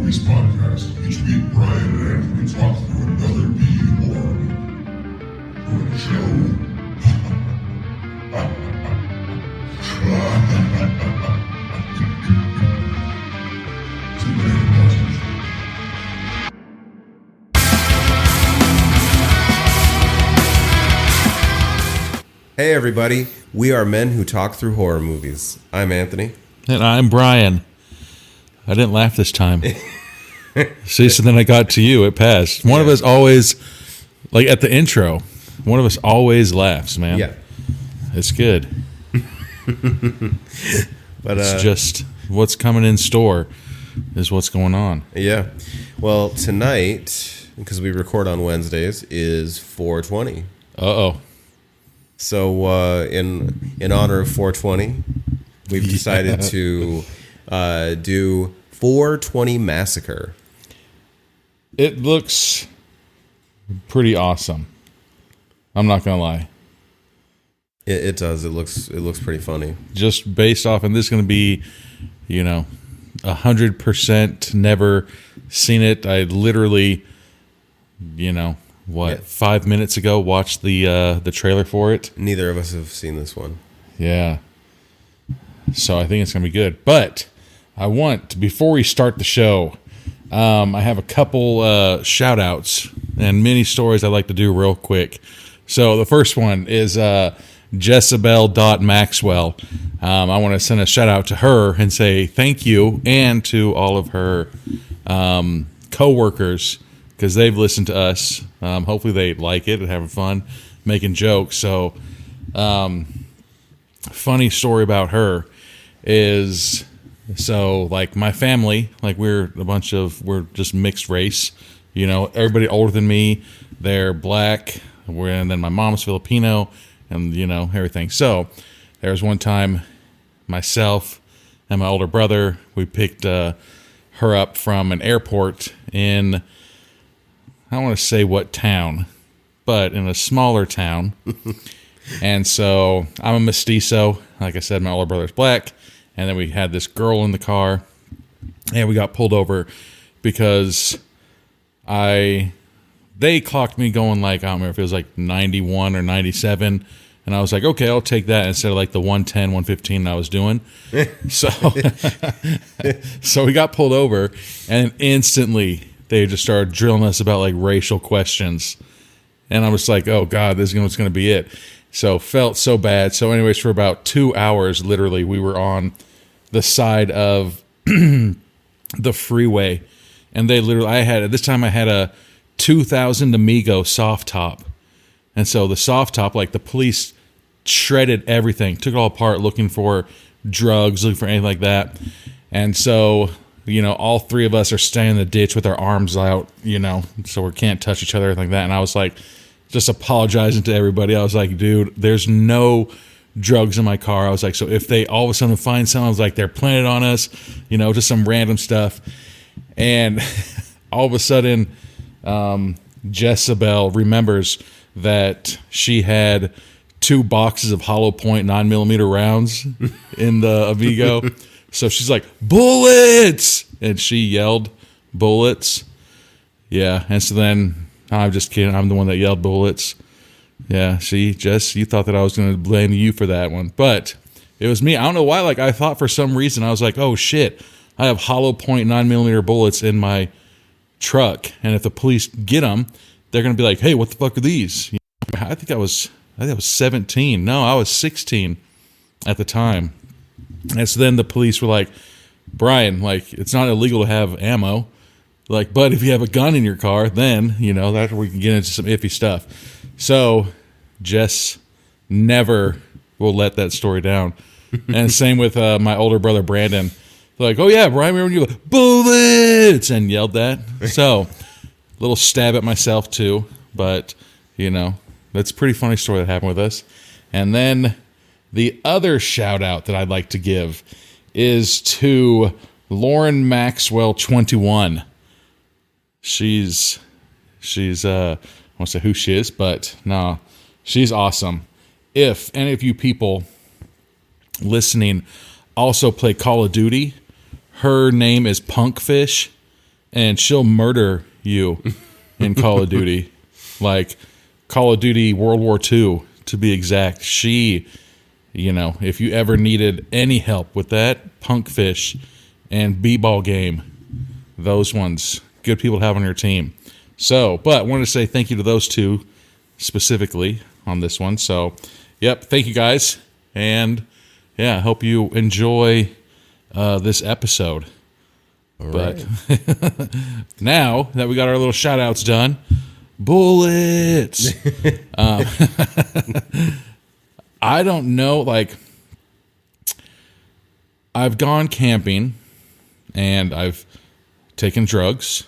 Movies podcast. Each week, Brian and Anthony talk through another B horror movie. Doing a show. Hey everybody, we are men who talk through horror movies. I'm Anthony. And I'm Brian. I didn't laugh this time. See, so then I got to you. It passed. One of us always, like at the intro, one of us always laughs, man. Yeah. It's good. But it's just what's coming in store is what's going on. Yeah. Well, tonight, because we record on Wednesdays, is 420. Uh-oh. So in honor of 420, we've decided to do 420 Massacre. It looks pretty awesome. I'm not gonna lie. It does. It looks pretty funny. Just based off, and this is gonna be, 100% never seen it. I literally, 5 minutes ago watched the trailer for it. Neither of us have seen this one. Yeah. So I think it's going to be good. But I want, before we start the show, I have a couple shout-outs and mini stories I'd like to do real quick. So the first one is Jezebel.Maxwell. I want to send a shout-out to her and say thank you, and to all of her co-workers, because they've listened to us. Hopefully they like it and having fun making jokes. So funny story about her is, so like my family, like we're just mixed race, everybody older than me, they're black, and then my mom's Filipino, and everything. So there was one time myself and my older brother, we picked her up from an airport in, I don't want to say what town, but in a smaller town. And so I'm a mestizo. Like I said, my older brother's black. And then we had this girl in the car, and we got pulled over because they clocked me going like, I don't remember if it was like 91 or 97. And I was like, okay, I'll take that instead of like the 110, 115 I was doing. So we got pulled over, and instantly they just started drilling us about like racial questions. And I was like, oh God, this is what's going to be it. So felt so bad. So anyways, for about 2 hours, literally, we were on the side of the freeway. And they literally, at this time I had a 2000 Amigo soft top. And so the soft top, like the police shredded everything, took it all apart, looking for drugs, looking for anything like that. And so, all three of us are staying in the ditch with our arms out, so we can't touch each other, anything like that. And I was like, just apologizing to everybody. I was like, dude, there's no drugs in my car. I was like, so if they all of a sudden find something, I was like, they're planted on us, just some random stuff. And all of a sudden, Jezebel remembers that she had 2 boxes of hollow point 9mm rounds in the Amigo. So she's like, bullets! And she yelled, bullets. Yeah, and so then, I'm just kidding, I'm the one that yelled bullets. Yeah, see, Jess, you thought that I was going to blame you for that one. But it was me. I don't know why, like, I thought for some reason, I was like, oh shit, I have hollow point 9mm bullets in my truck. And if the police get them, they're going to be like, hey, what the fuck are these? I think I was 17. No, I was 16 at the time. And so then the police were like, Brian, like, it's not illegal to have ammo. Like, but if you have a gun in your car, then, that's where we can get into some iffy stuff. So Jess never will let that story down. And same with my older brother, Brandon. They're like, oh yeah, Brian, remember when you like, bullets, and yelled that? So, little stab at myself too. But, that's a pretty funny story that happened with us. And then the other shout out that I'd like to give is to Lauren Maxwell 21. She's I won't say who she is, but no, she's awesome. If any of you people listening also play Call of Duty, her name is Punkfish, and she'll murder you in Call of Duty. Like Call of Duty World War II, to be exact. She, if you ever needed any help with that, Punkfish and B-Ball game, those ones, good people to have on your team. So, but I wanted to say thank you to those two specifically on this one. So, yep, thank you guys. And, yeah, I hope you enjoy this episode. All but right. now that we got our little shout-outs done, bullets! I don't know, like, I've gone camping and I've taken drugs,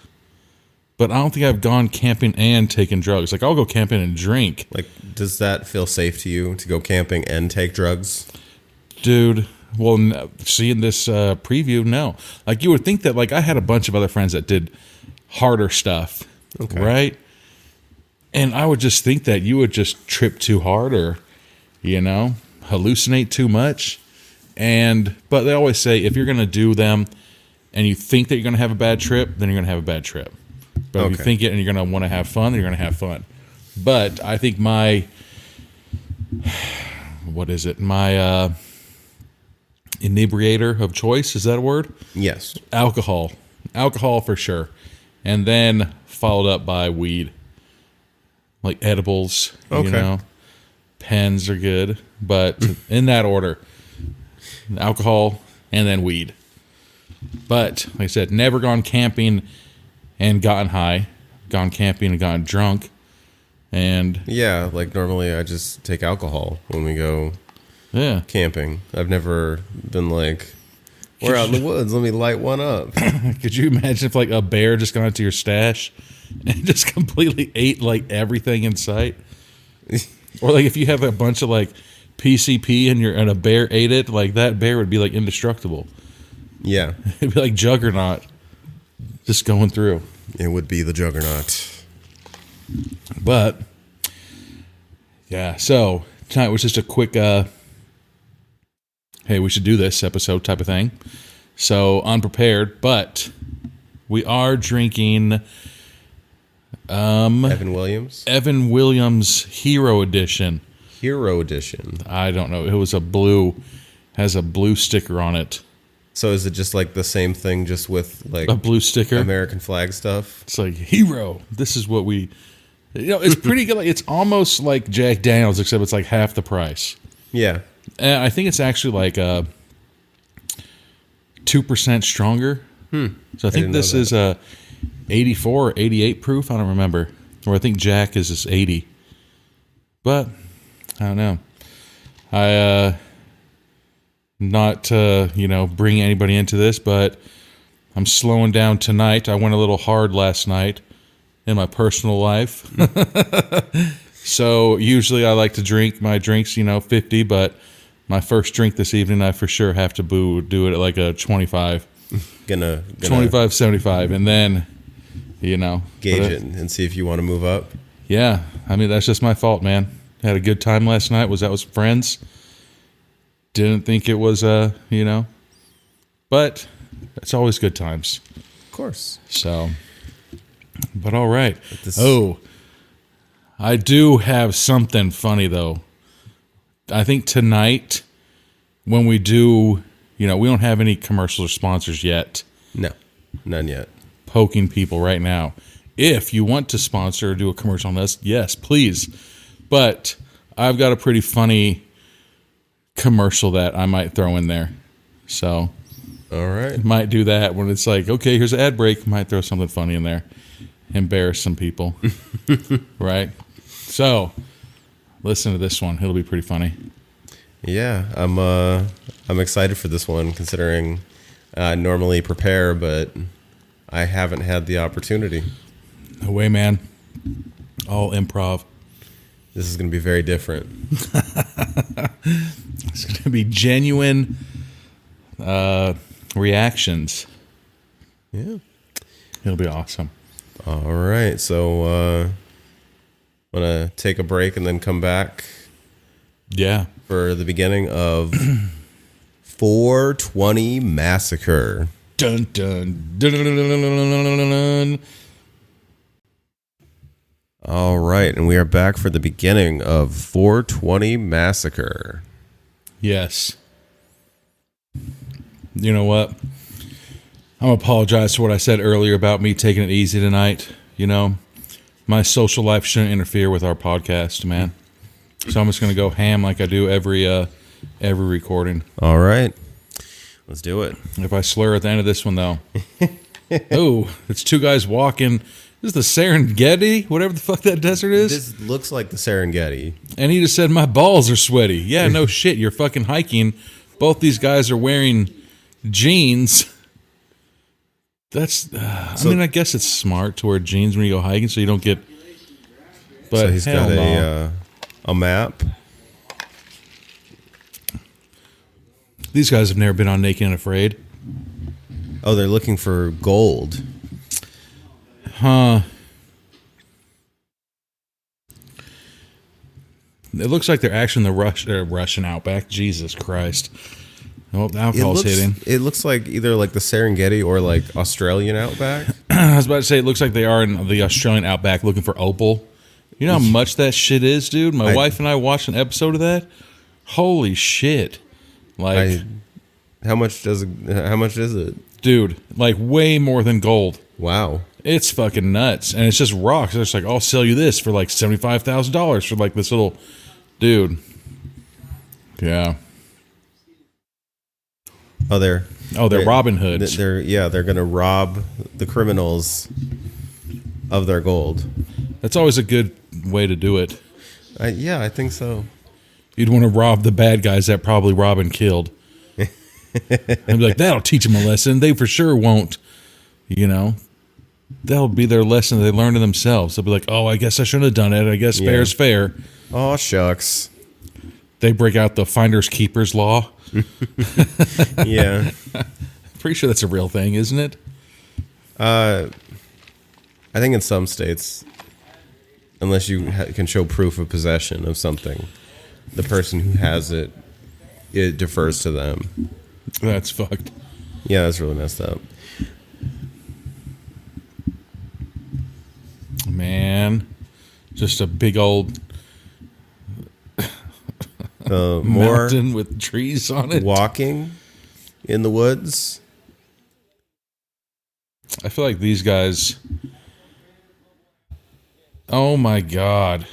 but I don't think I've gone camping and taken drugs. Like, I'll go camping and drink. Like, does that feel safe to you to go camping and take drugs? Dude, well, seeing this preview, no. Like, you would think that, like, I had a bunch of other friends that did harder stuff, right? And I would just think that you would just trip too hard or, hallucinate too much. But they always say if you're going to do them and you think that you're going to have a bad trip, then you're going to have a bad trip. But if you think it and you're going to want to have fun, then you're going to have fun. But I think my inebriator of choice, is that a word? Yes. Alcohol for sure. And then followed up by weed, like edibles. Pens are good, but in that order: alcohol and then weed. But like I said, never gone camping and gotten high, gone camping and gotten drunk. And yeah, like normally I just take alcohol when we go camping. I've never been like, we're out in the woods, let me light one up. Could you imagine if like a bear just got into your stash and just completely ate like everything in sight? Or like if you have a bunch of like PCP and a bear ate it, like that bear would be like indestructible. Yeah. It'd be like Juggernaut just going through. It would be the Juggernaut. But yeah, so tonight was just a quick hey, we should do this episode type of thing. So unprepared, but we are drinking Evan Williams Hero Edition. I don't know. It was has a blue sticker on it. So is it just like the same thing, just with like a blue sticker, American flag stuff? It's like Hero. This is what we, it's pretty good. Like, it's almost like Jack Daniels, except it's like half the price. Yeah, and I think it's actually like 2% stronger. So I think this is 84 or 88 proof. I don't remember. Or I think Jack is just 80. But I don't know. Not to, bring anybody into this, but I'm slowing down tonight. I went a little hard last night in my personal life. So usually I like to drink my drinks, 50, but my first drink this evening, I for sure have to do it at like a 25. Gonna 25, 75, and then, gauge it and see if you want to move up. Yeah, I mean, that's just my fault, man. Had a good time last night. Was out with friends. Didn't think it was, but it's always good times. Of course. So, but all right. I do have something funny, though. I think tonight, when we do, we don't have any commercials or sponsors yet. No, none yet. Poking people right now. If you want to sponsor or do a commercial on this, yes, please. But I've got a pretty funny commercial that I might throw in there. So, all right. Might do that when it's like, okay, here's an ad break. Might throw something funny in there. Embarrass some people. Right? So, listen to this one. It'll be pretty funny. Yeah, I'm excited for this one, considering I normally prepare, but I haven't had the opportunity. No way, man. All improv. This is going to be very different. It's going to be genuine reactions. Yeah. It'll be awesome. All right, so I'm going to take a break and then come back. Yeah. For the beginning of 420 Massacre. Dun, dun, dun, dun, dun, dun, dun, dun, dun. All right, and we are back for the beginning of 420 Massacre. Yes. You know what? I'm apologize for what I said earlier about me taking it easy tonight. You know, my social life shouldn't interfere with our podcast, man. So I'm just going to go ham like I do every recording. All right. Let's do it. If I slur at the end of this one, though. Oh, it's two guys walking. This is the Serengeti, whatever the fuck that desert is. This looks like the Serengeti. And he just said, my balls are sweaty. Yeah, no shit. You're fucking hiking. Both these guys are wearing jeans. That's, I mean, I guess it's smart to wear jeans when you go hiking so you don't get, but so he's got a map. These guys have never been on Naked and Afraid. Oh, they're looking for gold. Huh. It looks like they're actually in the Russian outback. Jesus Christ. Oh, the alcohol's hitting. It looks like either like the Serengeti or like Australian outback. I was about to say, it looks like they are in the Australian outback looking for opal. You know how much that shit is, dude? My wife and I watched an episode of that. Holy shit. Like, how much is it? Dude, like way more than gold. Wow. It's fucking nuts. And it's just rocks. It's like, I'll sell you this for like $75,000 for like this little dude. Yeah. Oh, they're Robin Hoods. They're going to rob the criminals of their gold. That's always a good way to do it. I think so. You'd want to rob the bad guys that probably Robin killed. And be like, that'll teach them a lesson. They for sure won't, you know. That'll be their lesson they learn to themselves. They'll be like, oh, I guess I shouldn't have done it. I guess fair's fair. Oh, shucks. They break out the finders keepers law. Yeah. Pretty sure that's a real thing, isn't it? I think in some states, unless you can show proof of possession of something, the person who has it defers to them. That's fucked. Yeah, that's really messed up. Man, just a big old More mountain with trees on it. Walking in the woods. I feel like these guys. Oh my god.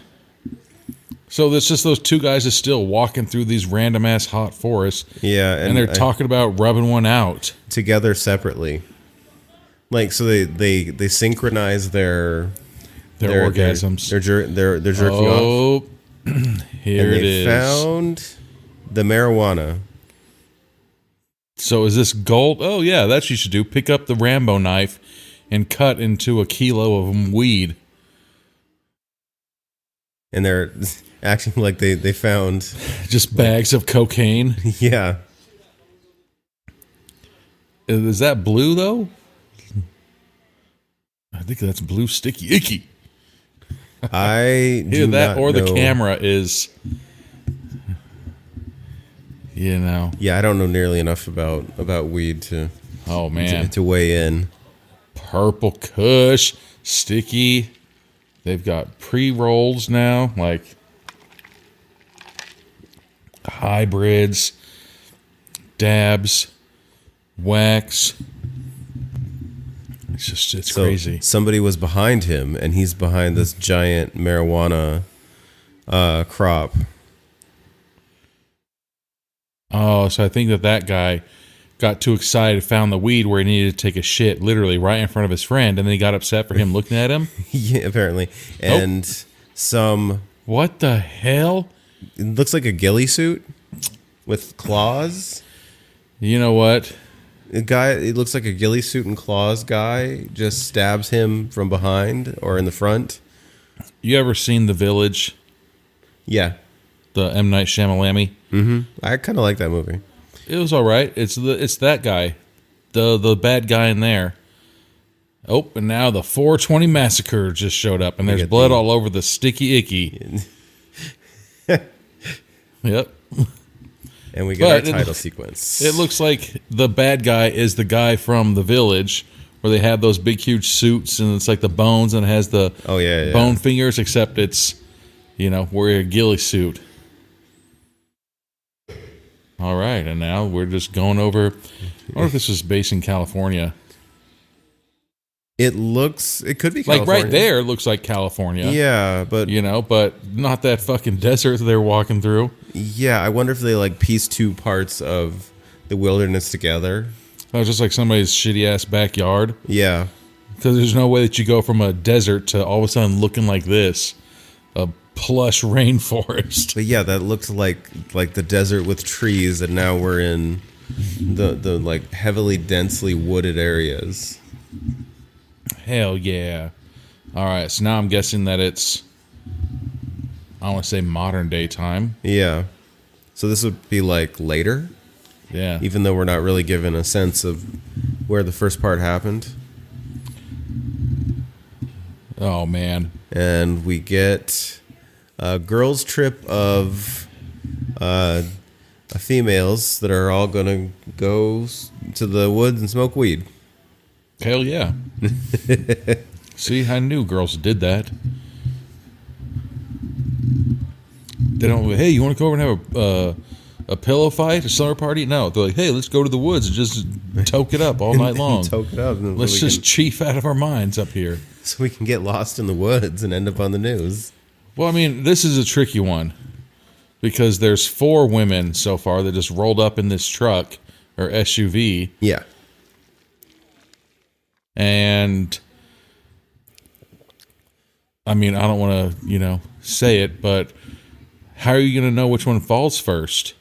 So it's just those two guys are still walking through these random ass hot forests. Yeah, and they're talking about rubbing one out together separately. Like, so they synchronize their orgasms. They're jerking off. Oh, here it is. They found the marijuana. So is this gold? Oh yeah, that's what you should do. Pick up the Rambo knife and cut into a kilo of weed. And they're acting like they found just bags of cocaine. Yeah. Is that blue though? I think that's blue sticky icky. I do either that not or know. The camera is, you know. Yeah, I don't know nearly enough about weed to. Oh man, to weigh in. Purple Kush, sticky. They've got pre-rolls now, like hybrids, dabs, wax. It's crazy. Somebody was behind him, and he's behind this giant marijuana crop. Oh, so I think that guy got too excited, found the weed where he needed to take a shit, literally right in front of his friend, and then he got upset for him looking at him. Yeah, apparently. And some... What the hell? It looks like a ghillie suit with claws. You know what? It looks like a ghillie suit and claws guy just stabs him from behind or in the front. You ever seen The Village? Yeah. The M. Night Shyamalan? Mm-hmm. I kind of like that movie. It was all right. It's that guy, the bad guy in there. Oh, and now the 420 Massacre just showed up, and there's blood all over the sticky icky. Yep. And we get our title sequence. It looks like the bad guy is the guy from The Village, where they have those big, huge suits, and it's like the bones, and it has the bone fingers, except it's, wearing a ghillie suit. All right, and now we're just going over. I wonder if this was based in California. It could be California. Like right there, it looks like California. Yeah, but but not that fucking desert that they're walking through. Yeah, I wonder if they like piece two parts of the wilderness together. That was just like somebody's shitty ass backyard. Yeah, because there's no way that you go from a desert to all of a sudden looking like this, a plush rainforest. But yeah, that looked like the desert with trees, and now we're in the like heavily densely wooded areas. Hell yeah. All right, so now I'm guessing that it's, I want to say modern day time. Yeah. So this would be like later? Yeah. Even though we're not really given a sense of where the first part happened. Oh, man. And we get a girls' trip of females that are all going to go to the woods and smoke weed. Hell yeah. See, I knew girls did that. They don't, hey, you want to go over and have a pillow fight, a summer party? No, they're like, hey, let's go to the woods and just toke it up all night long. Toke it up. Let's just chief out of our minds up here. So we can get lost in the woods and end up on the news. Well, I mean, this is a tricky one because there's 4 women so far that just rolled up in this truck or SUV. Yeah. And I mean, I don't want to, say it, but how are you going to know which one falls first?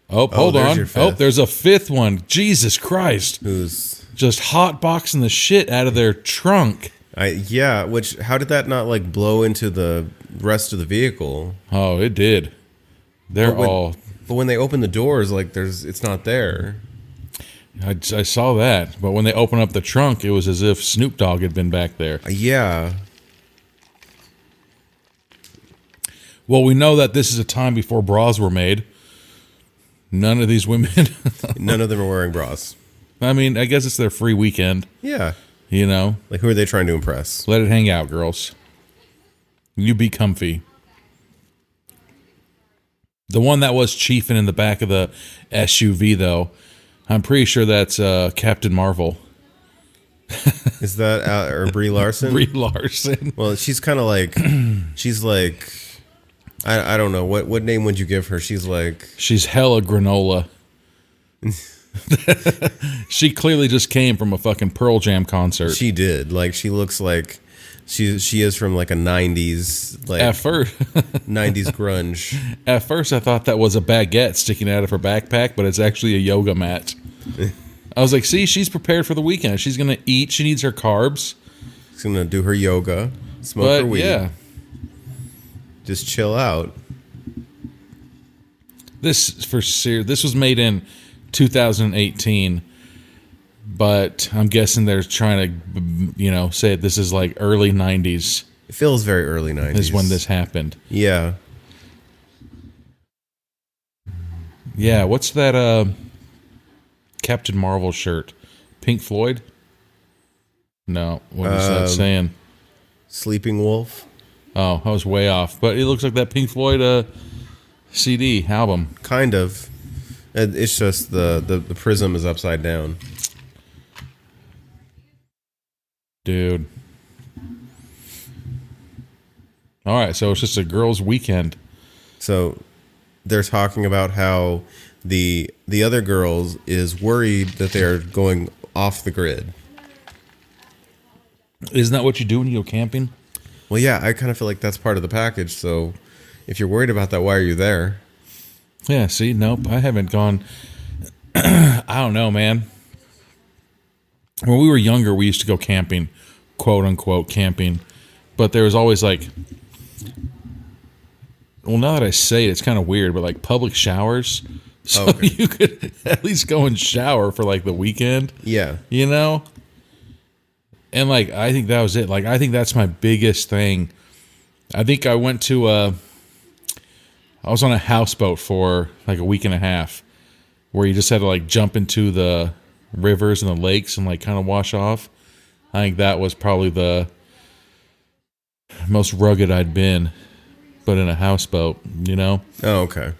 Oh, hold on. Oh, there's a 5th one. Jesus Christ. Who's just hotboxing the shit out of their trunk. How did that not like blow into the rest of the vehicle? Oh, it did. But when they open the doors, like it's not there. I saw that, but when they opened up the trunk, it was as if Snoop Dogg had been back there. Yeah. Well, we know that this is a time before bras were made. None of these women... None of them are wearing bras. I mean, I guess it's their free weekend. Yeah. Like, who are they trying to impress? Let it hang out, girls. You be comfy. The one that was chiefing in the back of the SUV, though... I'm pretty sure that's Captain Marvel. Is that or Brie Larson? Brie Larson. Well, she's kind of like, I don't know. What name would you give her? She's hella granola. She clearly just came from a fucking Pearl Jam concert. She did. Like, she looks like she is from like a 90s, like at first 90s grunge. At first I thought that was a baguette sticking out of her backpack, but it's actually a yoga mat. I was like, see, she's prepared for the weekend. She's going to eat. She needs her carbs. She's going to do her yoga, smoke her weed. Yeah. Just chill out. This was made in 2018. But I'm guessing they're trying to, say this is like early 90s. It feels very early 90s. Is when this happened. Yeah. Yeah, what's that Captain Marvel shirt? Pink Floyd? No, what is that saying? Sleeping Wolf? Oh, I was way off. But it looks like that Pink Floyd CD album. Kind of. It's just the prism is upside down. Dude. All right, so it's just a girls' weekend. So they're talking about how the other girls is worried that they're going off the grid. Isn't that what you do when you go camping? Well, yeah, I kind of feel like that's part of the package. So if you're worried about that, why are you there? Yeah, see, nope, I haven't gone. I don't know, man. When we were younger, we used to go camping, quote unquote camping, but there was always like, well, now that I say it, it's kind of weird, but like public showers, so you could at least go and shower for like the weekend. Yeah, and like I think that was it. Like I think that's my biggest thing. I think I went to I was on a houseboat for like a week and a half, where you just had to like jump into the rivers and the lakes and like kind of wash off. I think that was probably the most rugged I'd been, but in a houseboat, you know? Oh, okay.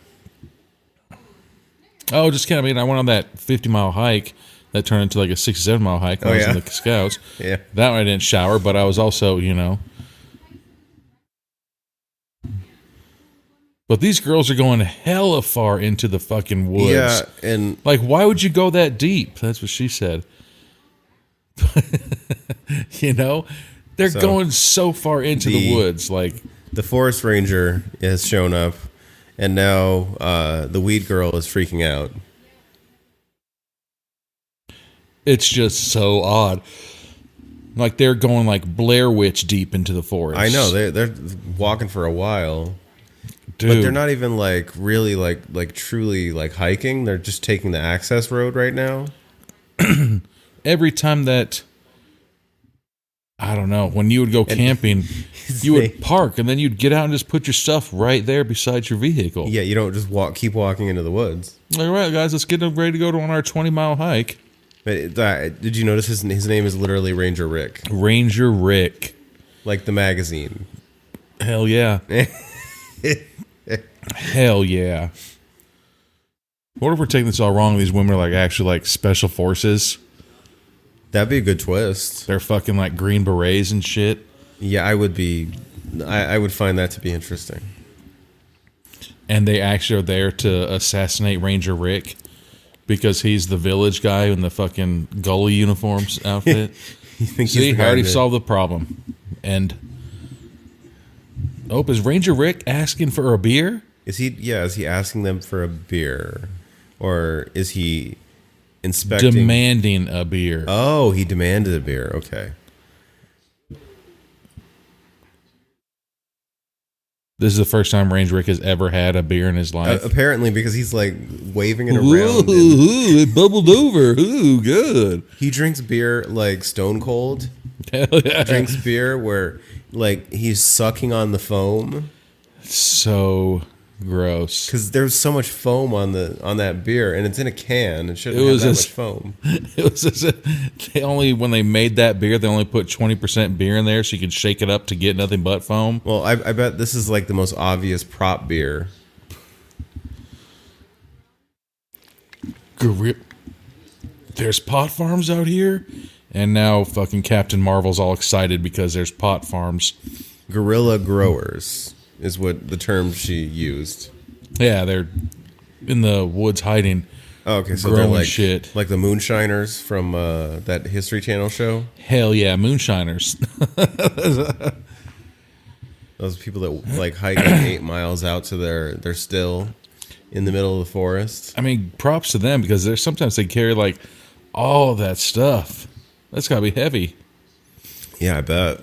Oh, just kidding. I mean, I went on that 50-mile hike that turned into like a 67-mile hike when I was in the Scouts. Yeah. That one I didn't shower, but I was also, you know. But these girls are going hella far into the fucking woods. Yeah, and like, why would you go that deep? That's what she said. You know, they're going so far into the woods. Like, the forest ranger has shown up, and now the weed girl is freaking out. It's just so odd. Like, they're going like Blair Witch deep into the forest. I know they're walking for a while, dude. but they're not even like really like truly like hiking. They're just taking the access road right now. Every time that, I don't know, when you would go camping, you would park and then you'd get out and just put your stuff right there beside your vehicle. Yeah, you don't just keep walking into the woods. All right, guys, let's get ready to go on our 20-mile hike. But did you notice his name is literally Ranger Rick? Ranger Rick. Like the magazine. Hell yeah. Hell yeah. What if we're taking this all wrong? These women are like actually like special forces. That'd be a good twist. They're fucking like Green Berets and shit. Yeah, I would find that to be interesting. And they actually are there to assassinate Ranger Rick because he's the village guy in the fucking gully uniforms outfit. See, I already solved the problem. And is Ranger Rick asking for a beer? Is he asking them for a beer? Or is he inspecting? Demanding a beer. Oh, he demanded a beer. Okay. This is the first time Ranger Rick has ever had a beer in his life. Apparently, because he's like waving it around. Ooh, it bubbled over. Ooh, good. He drinks beer like stone cold. Hell yeah. Drinks beer where like he's sucking on the foam. So gross. Because there's so much foam on that beer, and it's in a can. It shouldn't have that much foam. It was when they made that beer, they only put 20% beer in there so you could shake it up to get nothing but foam. Well, I bet this is like the most obvious prop beer. There's pot farms out here, and now fucking Captain Marvel's all excited because there's pot farms. Guerrilla growers is what the term she used. Yeah, they're in the woods hiding. Oh, okay, so growing they're like shit. Like the moonshiners from that History Channel show. Hell yeah, moonshiners. Those people that like hike like 8 miles out to their still in the middle of the forest. I mean, props to them because sometimes they carry like all of that stuff. That's gotta be heavy. Yeah, I bet.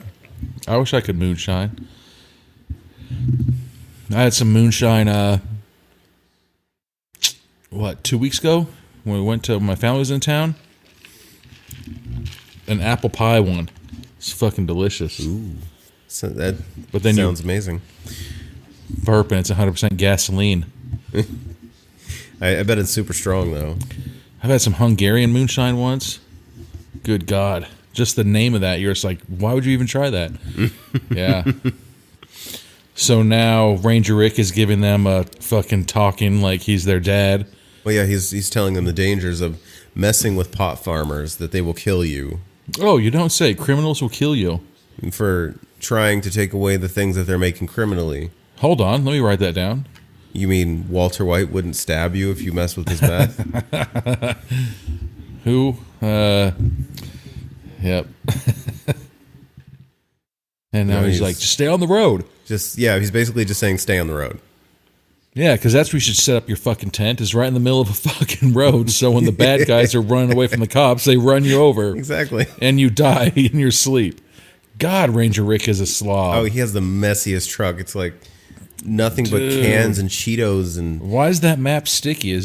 I wish I could moonshine. I had some moonshine, 2 weeks ago when we went to, my family was in town. An apple pie one. It's fucking delicious. Ooh. So that but then sounds amazing. Burping, it's 100% gasoline. I bet it's super strong, though. I've had some Hungarian moonshine once. Good God. Just the name of that, you're just like, why would you even try that? Yeah. So now Ranger Rick is giving them a fucking talking like he's their dad. Well, yeah, he's telling them the dangers of messing with pot farmers, that they will kill you. Oh, you don't say. Criminals will kill you. For trying to take away the things that they're making criminally. Hold on, let me write that down. You mean Walter White wouldn't stab you if you mess with his meth? Who? Yep. And now he's like, just stay on the road. He's basically just saying stay on the road. Yeah, because that's where you should set up your fucking tent, is right in the middle of a fucking road. So when the bad guys are running away from the cops, they run you over. Exactly. And you die in your sleep. God, Ranger Rick is a slob. Oh, he has the messiest truck. It's like nothing but cans and Cheetos. And why is that map sticky?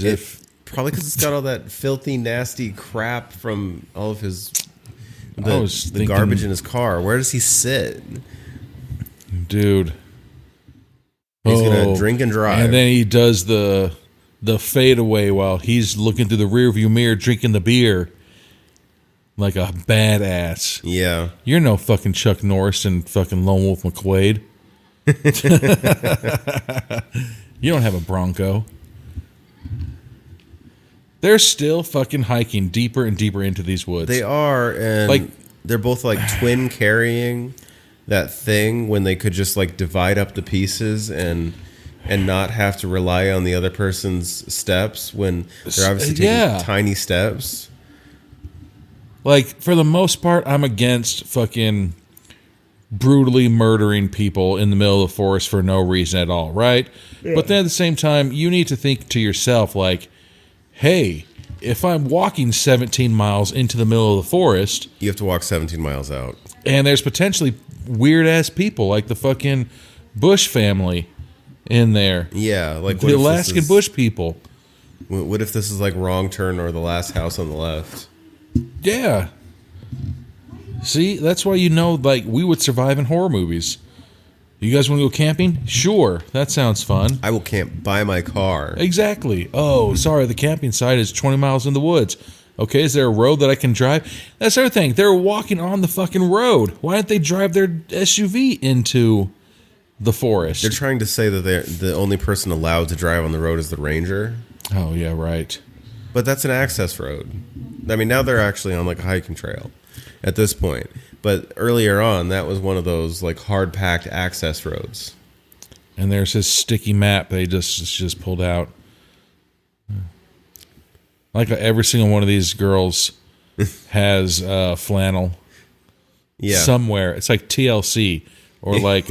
Probably because it's got all that filthy, nasty crap from all of the garbage in his car. Where does he sit? Dude. He's gonna drink and drive, and then he does the fadeaway while he's looking through the rearview mirror, drinking the beer like a badass. Yeah, you're no fucking Chuck Norris and fucking Lone Wolf McQuaid. You don't have a Bronco. They're still fucking hiking deeper and deeper into these woods. they are, and Like- they're both like twin carrying that thing when they could just like divide up the pieces and not have to rely on the other person's steps when they're obviously taking tiny steps. Like, for the most part, I'm against fucking brutally murdering people in the middle of the forest for no reason at all, right? Yeah. But then at the same time, you need to think to yourself, like, hey, if I'm walking 17 miles into the middle of the forest... You have to walk 17 miles out. And there's potentially weird-ass people, like the fucking Bush family in there. Yeah, like... The Alaskan Bush people. What if this is like Wrong Turn or The Last House on the Left? Yeah. See, that's why like, we would survive in horror movies. You guys want to go camping? Sure, that sounds fun. I will camp by my car. Exactly. Oh, sorry, the camping site is 20 miles in the woods. Okay, is there a road that I can drive? That's the other thing. They're walking on the fucking road. Why don't they drive their SUV into the forest? They're trying to say that the only person allowed to drive on the road is the ranger. Oh, yeah, right. But that's an access road. I mean, now they're actually on like a hiking trail at this point. But earlier on, that was one of those like hard-packed access roads. And there's his sticky map they just pulled out. Like every single one of these girls has flannel. Yeah. Somewhere. It's like TLC or like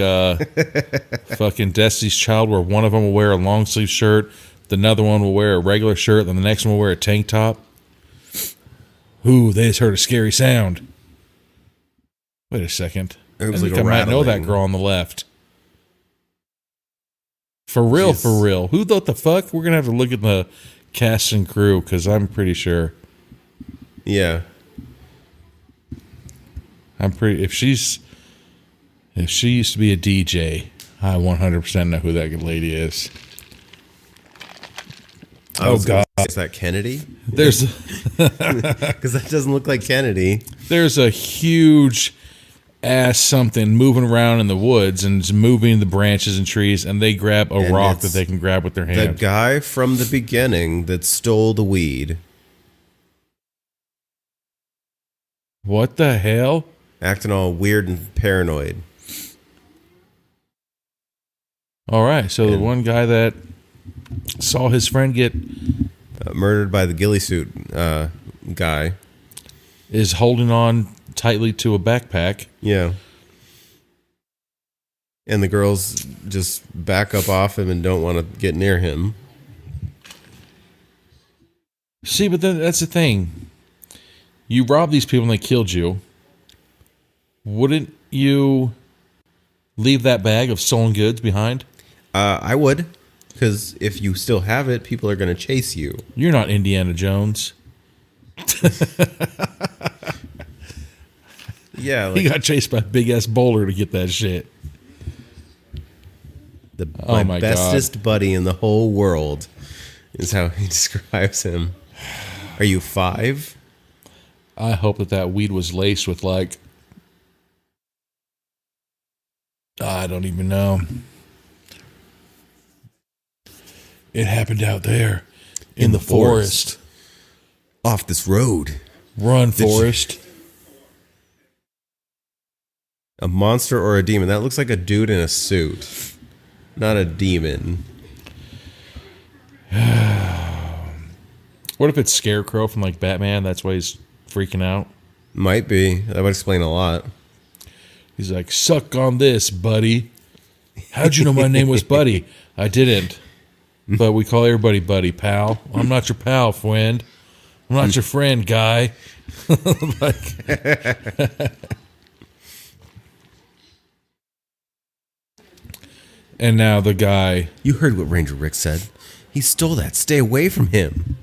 fucking Destiny's Child, where one of them will wear a long sleeve shirt, another one will wear a regular shirt, then the next one will wear a tank top. Ooh, they just heard a scary sound. Wait a second. It was I like think a I might know that rattling. girl on the left. For real, Jeez. for real. Who thought the fuck? We're going to have to look at the cast and crew, because I'm pretty sure. Yeah. If she used to be a DJ, I 100% know who that good lady is. Oh, God. Is that Kennedy? There's Because that doesn't look like Kennedy. there's a huge ass something moving around in the woods and it's moving the branches and trees, and they grab a And rock it's that they can grab with their The hand. guy from the beginning that stole the weed. What the hell? Acting all weird and paranoid. All right, so the one guy that saw his friend get Murdered by the ghillie suit guy. is holding on tightly to a backpack. Yeah. And the girls just back up off him and don't want to get near him. See, but then that's the thing. You robbed these people and they killed you. Wouldn't you leave that bag of stolen goods behind? I would. Because if you still have it, people are going to chase you. You're not Indiana Jones. Yeah. He got chased by a big-ass boulder to get that shit. My bestest buddy in the whole world is how he describes him. Are you 5? I hope that weed was laced with, like, I don't even know. It happened out there in the forest. Off this road. Run, Forrest. A monster or a demon? That looks like a dude in a suit. Not a demon. What if it's Scarecrow from, like, Batman? That's why he's freaking out. Might be. That would explain a lot. He's like, suck on this, buddy. How'd you know my name was Buddy? I didn't. But we call everybody Buddy, pal. I'm not your pal, friend. I'm not your friend, guy. And now the guy. You heard what Ranger Rick said. He stole that. Stay away from him.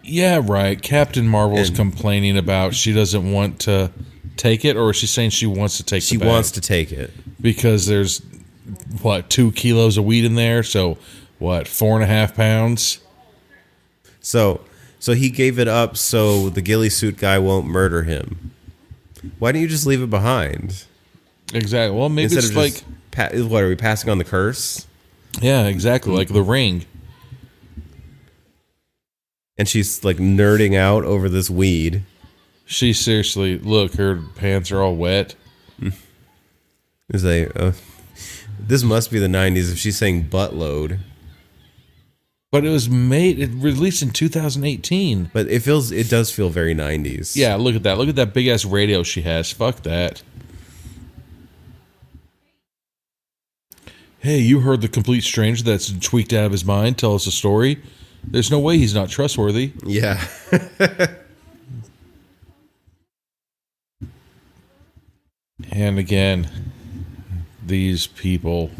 Yeah, right. Captain Marvel's complaining about she doesn't want to take it, or is she saying she wants to take She the bag? wants to take it. Because there's what, 2 kilos of weed in there? So, what, 4.5 pounds? So he gave it up so the ghillie suit guy won't murder him. Why don't you just leave it behind? Exactly. Well, maybe Instead it's of like... just what, are we passing on the curse? Yeah, exactly. Like the ring. And she's like nerding out over this weed. She seriously, look, her pants are all wet. It's like, this must be the 90s if she's saying buttload. But it released in 2018. But it does feel very 90s. Yeah, look at that. Look at that big ass radio she has. Fuck that. Hey, you heard the complete stranger that's tweaked out of his mind tell us a story? There's no way he's not trustworthy. Yeah. And again, these people.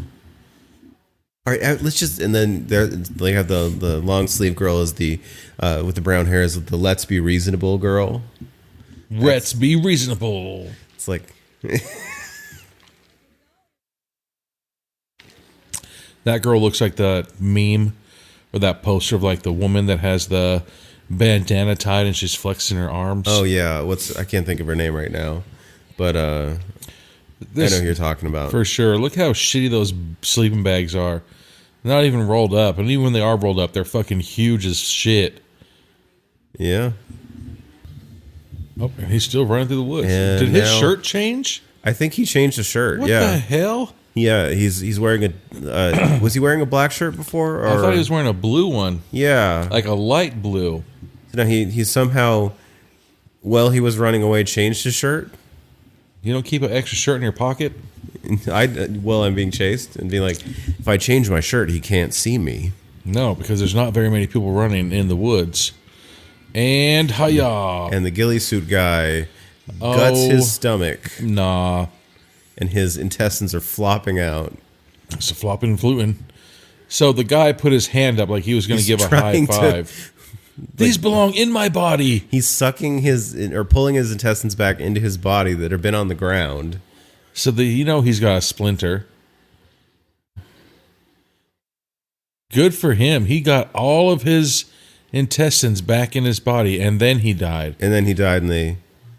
All right, let's just, and then they have the long sleeve girl is the with the brown hair is the let's be reasonable girl. Let's be reasonable. It's like that girl looks like the meme or that poster of like the woman that has the bandana tied and she's flexing her arms. Oh yeah, I can't think of her name right now, but I know who you're talking about for sure. Look how shitty those sleeping bags are. Not even rolled up, and even when they are rolled up, they're fucking huge as shit. Yeah. Oh, and he's still running through the woods. And did his shirt change? I think he changed the shirt. What yeah. the hell? Yeah, he's wearing a. Was he wearing a black shirt before? Or? I thought he was wearing a blue one. Yeah, like a light blue. No, he somehow, while he was running away, changed his shirt. You don't keep an extra shirt in your pocket? I'm being chased and being like, if I change my shirt, he can't see me. No, because there's not very many people running in the woods. And hiya! And the ghillie suit guy guts his stomach. Nah. And his intestines are flopping out. It's a flopping and fluting. So the guy put his hand up like he was going to give a high five. These belong in my body. He's sucking pulling his intestines back into his body that have been on the ground. So he's got a splinter. Good for him. He got all of his intestines back in his body, and then he died.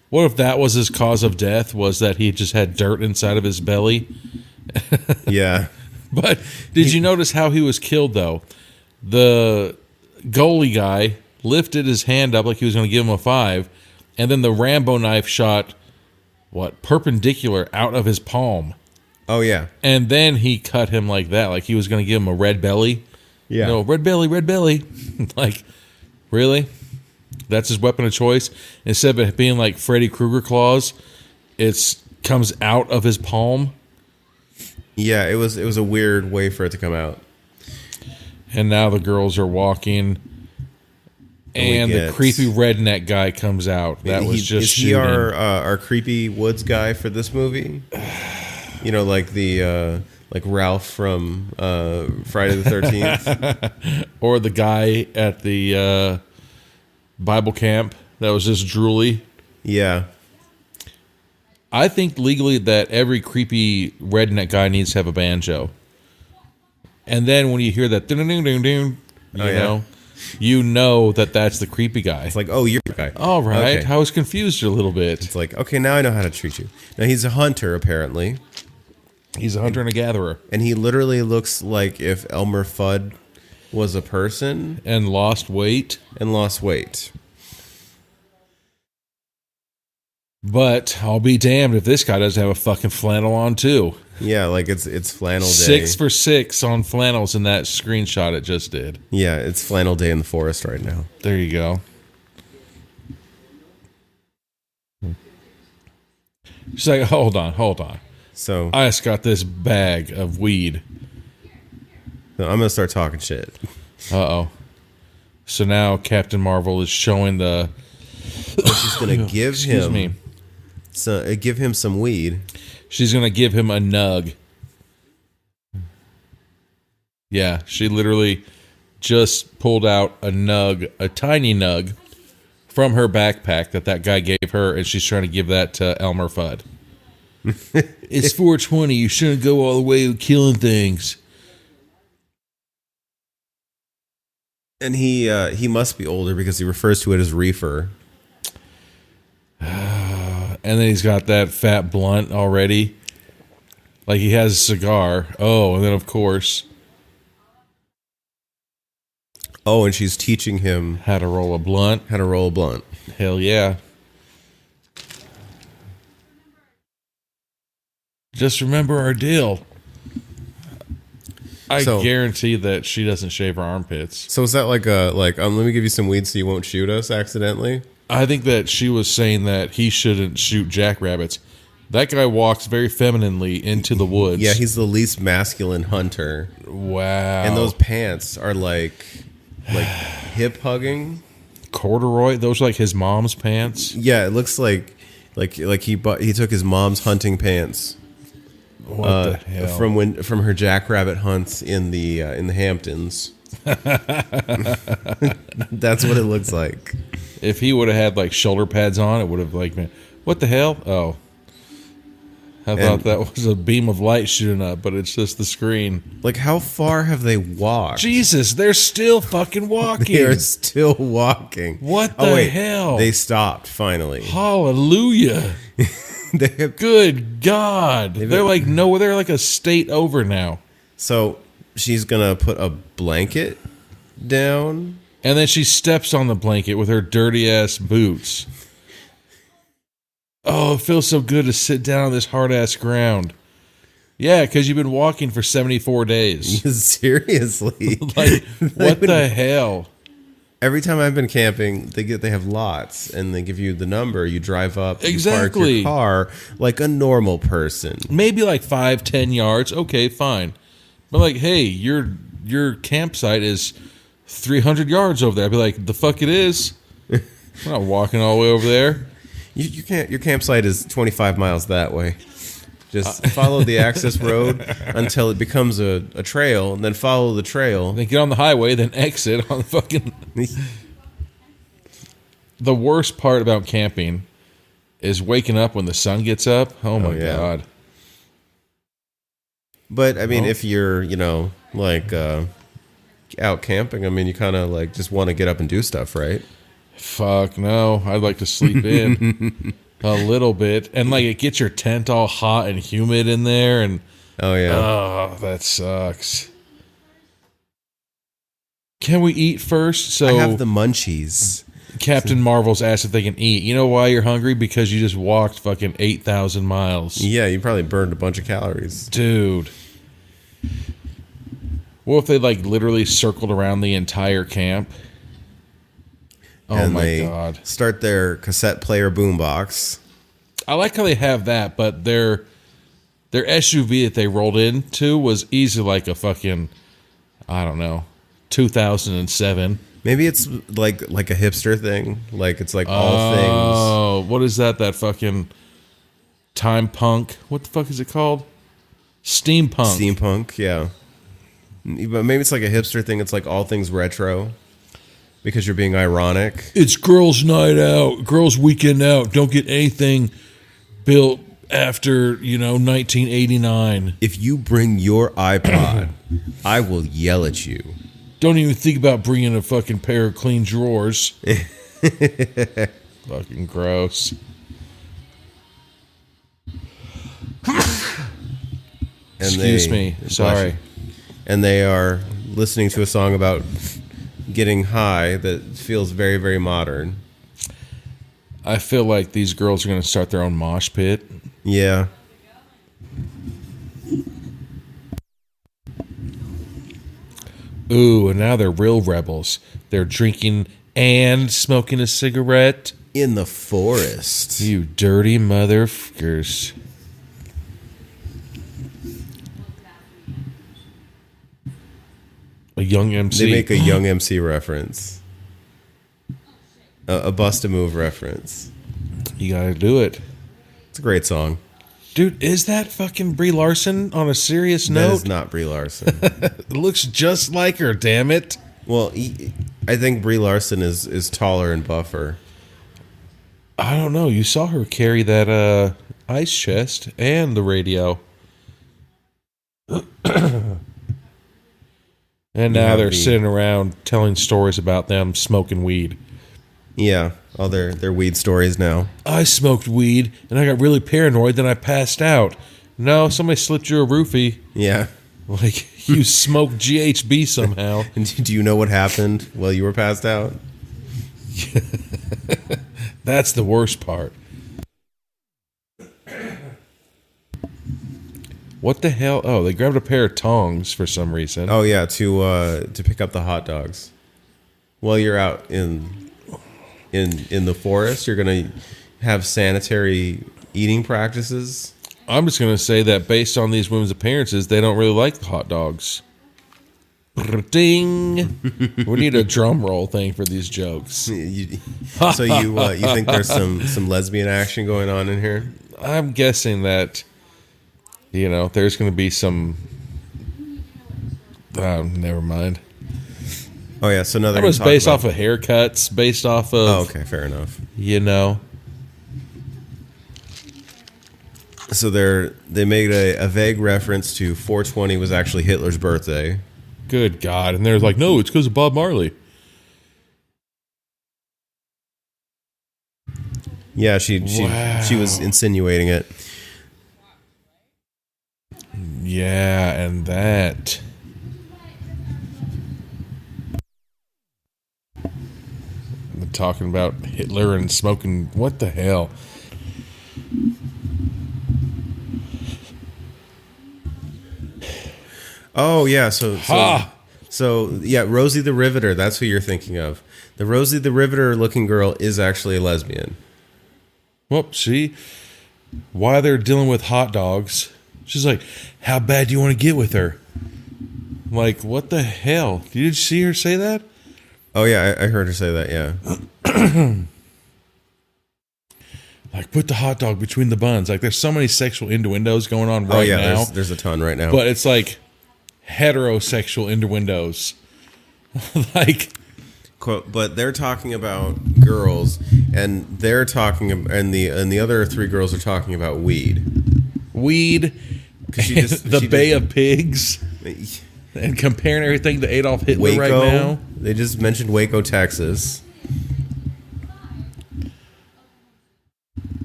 What if that was his cause of death, was that he just had dirt inside of his belly? Yeah. But did you notice how he was killed, though? The goalie guy lifted his hand up like he was going to give him a 5, and then the Rambo knife shot, perpendicular out of his palm. Oh, yeah. And then he cut him like that, like he was going to give him a red belly. Yeah. No, red belly, red belly. Like, really? That's his weapon of choice? Instead of it being like Freddy Krueger claws, it comes out of his palm. Yeah, it was a weird way for it to come out. And now the girls are walking, and the creepy redneck guy comes out. That was just is shooting. He our creepy woods guy for this movie? Like the like Ralph from Friday the 13th, or the guy at the Bible camp that was just drooly. Yeah. I think legally that every creepy redneck guy needs to have a banjo. And then when you hear that ding ding ding ding, you know that that's the creepy guy. It's like, oh, you're the guy. All right. Okay. I was confused a little bit. It's like, okay, now I know how to treat you. Now he's a hunter, apparently. He's a hunter and a gatherer. And he literally looks like if Elmer Fudd was a person. And lost weight. But I'll be damned if this guy doesn't have a fucking flannel on too. Yeah, like it's flannel day. 6 for 6 on flannels in that screenshot it just did. Yeah, it's flannel day in the forest right now. There you go. She's like, hold on. So I just got this bag of weed. I'm gonna start talking shit. Uh-oh. So now Captain Marvel is showing the... She's gonna give him some weed. She's gonna give him a nug. Yeah, she literally just pulled out a nug, a tiny nug, from her backpack that guy gave her, and she's trying to give that to Elmer Fudd. It's 420. You shouldn't go all the way with killing things. And he must be older because he refers to it as reefer. And then he's got that fat blunt already. Like he has a cigar. Oh, and then of course. Oh, and she's teaching him How to roll a blunt. how to roll a blunt. Hell yeah. Just remember our deal. I guarantee that she doesn't shave her armpits. So is that like let me give you some weed so you won't shoot us accidentally? I think that she was saying that he shouldn't shoot jackrabbits. That guy walks very femininely into the woods. Yeah, he's the least masculine hunter. Wow. And those pants are like hip hugging. Corduroy. Those are like his mom's pants. Yeah, it looks like he took his mom's hunting pants. What the hell? From her jackrabbit hunts in the Hamptons. That's what it looks like. If he would have had like shoulder pads on, it would have like been, what the hell? Oh. I thought that was a beam of light shooting up, but it's just the screen. Like, how far have they walked? Jesus, they're still fucking walking. They're still walking. What the hell? They stopped finally. Hallelujah. They have, Good God. They're like, no, they're like a state over now. so she's gonna put a blanket down. And then she steps on the blanket with her dirty ass boots. Oh, it feels so good to sit down on this hard ass ground. Yeah, because you've been walking for 74 days. Seriously. Like, what the hell? Every time I've been camping, they have lots and they give you the number. You drive up, Exactly. you park your car like a normal person. Maybe like 5-10 yards. Okay, fine. But like, hey, your campsite is 300 yards over there. I'd be like, the fuck it is? I'm not walking all the way over there. You can't. Your campsite is 25 miles that way. Just follow the access road until it becomes a trail, and then follow the trail. Then get on the highway, then exit on the fucking... The worst part about camping is waking up when the sun gets up. Oh my God. But I mean, if you're, out camping, I mean, you kind of like just want to get up and do stuff, right? Fuck no. I'd like to sleep in a little bit. And like it gets your tent all hot and humid in there. And oh, that sucks. Can we eat first? So I have the munchies. Captain Marvel's asked if they can eat. You know why you're hungry? Because you just walked fucking 8,000 miles. Yeah, you probably burned a bunch of calories. Dude. What if they like literally circled around the entire camp? Oh and my God. Start their cassette player boombox. I like how they have that, but their SUV that they rolled into was easily like a fucking, I don't know, 2007. Maybe it's like a hipster thing. Like it's like all things. Oh, what is that? That fucking time punk? What the fuck is it called? Steampunk. Steampunk, yeah. But maybe it's like a hipster thing. It's like all things retro. Because you're being ironic. It's girls' night out, girls' weekend out. Don't get anything built after, 1989. If you bring your iPod, I will yell at you. Don't even think about bringing a fucking pair of clean drawers. Fucking gross. Excuse me. Sorry. And they are listening to a song about getting high that feels very, very modern. I feel like these girls are going to start their own mosh pit. Yeah. Ooh, and now they're real rebels. They're drinking and smoking a cigarette. In the forest. You dirty motherfuckers. A young MC. They make a young MC reference. A Bust a Move reference. You gotta do it. It's a great song. Dude, is that fucking Brie Larson on a serious note? That is not Brie Larson. It looks just like her, damn it. Well, I think Brie Larson is taller and buffer. I don't know. You saw her carry that ice chest and the radio. And now they're sitting around telling stories about them smoking weed. Yeah, all their weed stories now. I smoked weed, and I got really paranoid, then I passed out. No, somebody slipped you a roofie. Yeah. Like, you smoked GHB somehow. And do you know what happened while you were passed out? That's the worst part. What the hell? Oh, they grabbed a pair of tongs for some reason. Oh yeah, to pick up the hot dogs. While you're out in the forest, you're gonna have sanitary eating practices. I'm just gonna say that based on these women's appearances, they don't really like hot dogs. Ding! We need a drum roll thing for these jokes. So you think there's some lesbian action going on in here? I'm guessing that, there's going to be some. Never mind. Oh yeah, so now that was based off of haircuts, based off of. Oh, okay, fair enough. So they made a vague reference to 420 was actually Hitler's birthday. Good God! And they're like, no, it's because of Bob Marley. Yeah, she was insinuating it. Yeah, and that. I'm talking about Hitler and smoking. What the hell? Oh yeah, so yeah, Rosie the Riveter. That's who you're thinking of. The Rosie the Riveter looking girl is actually a lesbian. Well, see, while they're dealing with hot dogs, she's like, "How bad do you want to get with her?" I'm like, what the hell? Did you see her say that? Oh yeah, I heard her say that. Yeah. Like, put the hot dog between the buns. Like, there's so many sexual innuendos going on right now. There's a ton right now. But it's like heterosexual innuendos. Like, quote, but they're talking about girls, and they're talking, and the other three girls are talking about weed. The Bay of Pigs, and comparing everything to Adolf Hitler Waco, right now. They just mentioned Waco, Texas.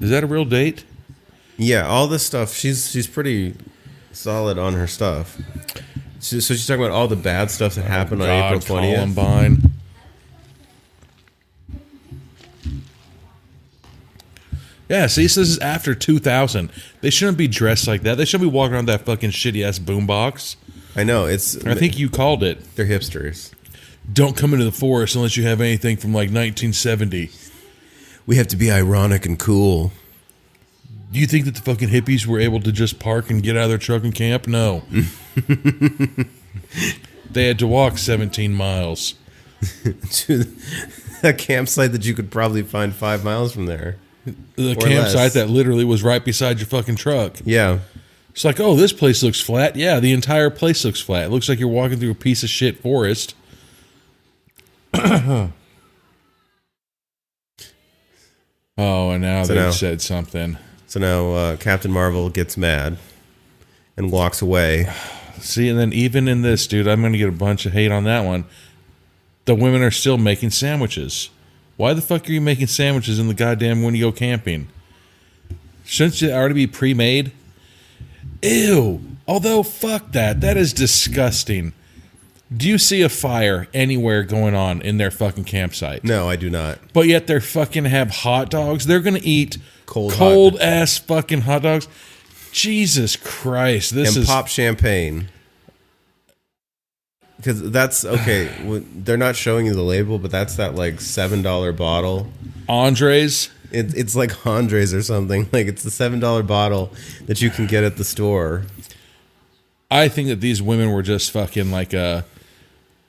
Is that a real date? Yeah, all this stuff. She's pretty solid on her stuff. So she's talking about all the bad stuff that happened on April 20th. Columbine. Yeah, see, this is after 2000. They shouldn't be dressed like that. They shouldn't be walking around that fucking shitty-ass boombox. I know. I think you called it. They're hipsters. Don't come into the forest unless you have anything from, like, 1970. We have to be ironic and cool. Do you think that the fucking hippies were able to just park and get out of their truck and camp? No. They had to walk 17 miles. To a campsite that you could probably find 5 miles from there. The campsite that literally was right beside your fucking truck. Yeah. It's like, oh, this place looks flat. Yeah, the entire place looks flat. It looks like you're walking through a piece of shit forest. Oh, and now they've said something. So now Captain Marvel gets mad and walks away. See, and then even in this, dude, I'm going to get a bunch of hate on that one. The women are still making sandwiches. Why the fuck are you making sandwiches in the goddamn when you go camping? Shouldn't it already be pre-made? Ew. Although, fuck that. That is disgusting. Do you see a fire anywhere going on in their fucking campsite? No, I do not. But yet they're fucking have hot dogs. They're going to eat cold ass fucking hot dogs. Jesus Christ. And pop champagne. Because that's, okay, they're not showing you the label, but that's that like $7 bottle. Andres? It's like Andres or something. Like it's the $7 bottle that you can get at the store. I think that these women were just fucking like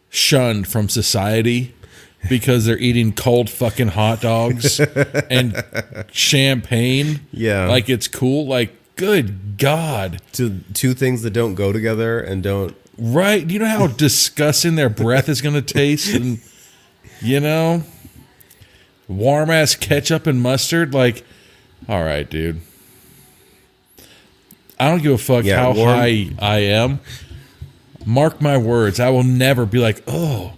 shunned from society because they're eating cold fucking hot dogs and champagne. Yeah. Like it's cool. Like, good God. Two things that don't go together and don't. Right. Do you know how disgusting their breath is going to taste? And, warm ass ketchup and mustard. Like, all right, dude. I don't give a fuck Yeah, how warm. high I am. Mark my words, I will never be like, oh,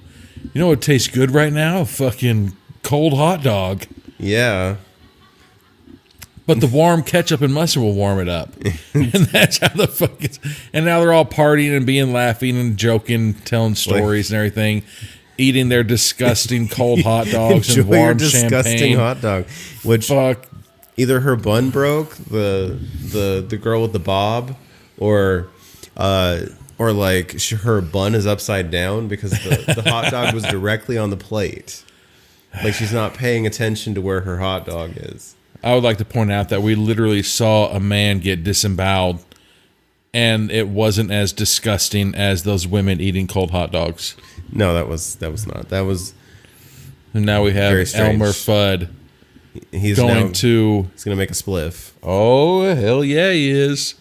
you know what tastes good right now? A fucking cold hot dog. Yeah. But the warm ketchup and mustard will warm it up. And that's how the fuck it's... And now they're all partying and being laughing and joking, telling stories and everything, eating their disgusting cold hot dogs and Enjoy your warm disgusting champagne. hot dog. Which Fuck. either her bun broke, the girl with the bob, or like her bun is upside down because the hot dog was directly on the plate. Like she's not paying attention to where her hot dog is. I would like to point out that we literally saw a man get disemboweled, and it wasn't as disgusting as those women eating cold hot dogs. No, that was not. That was. And now we have Very strange. Elmer Fudd He's going now, to... He's gonna make a spliff. Oh, hell yeah, he is.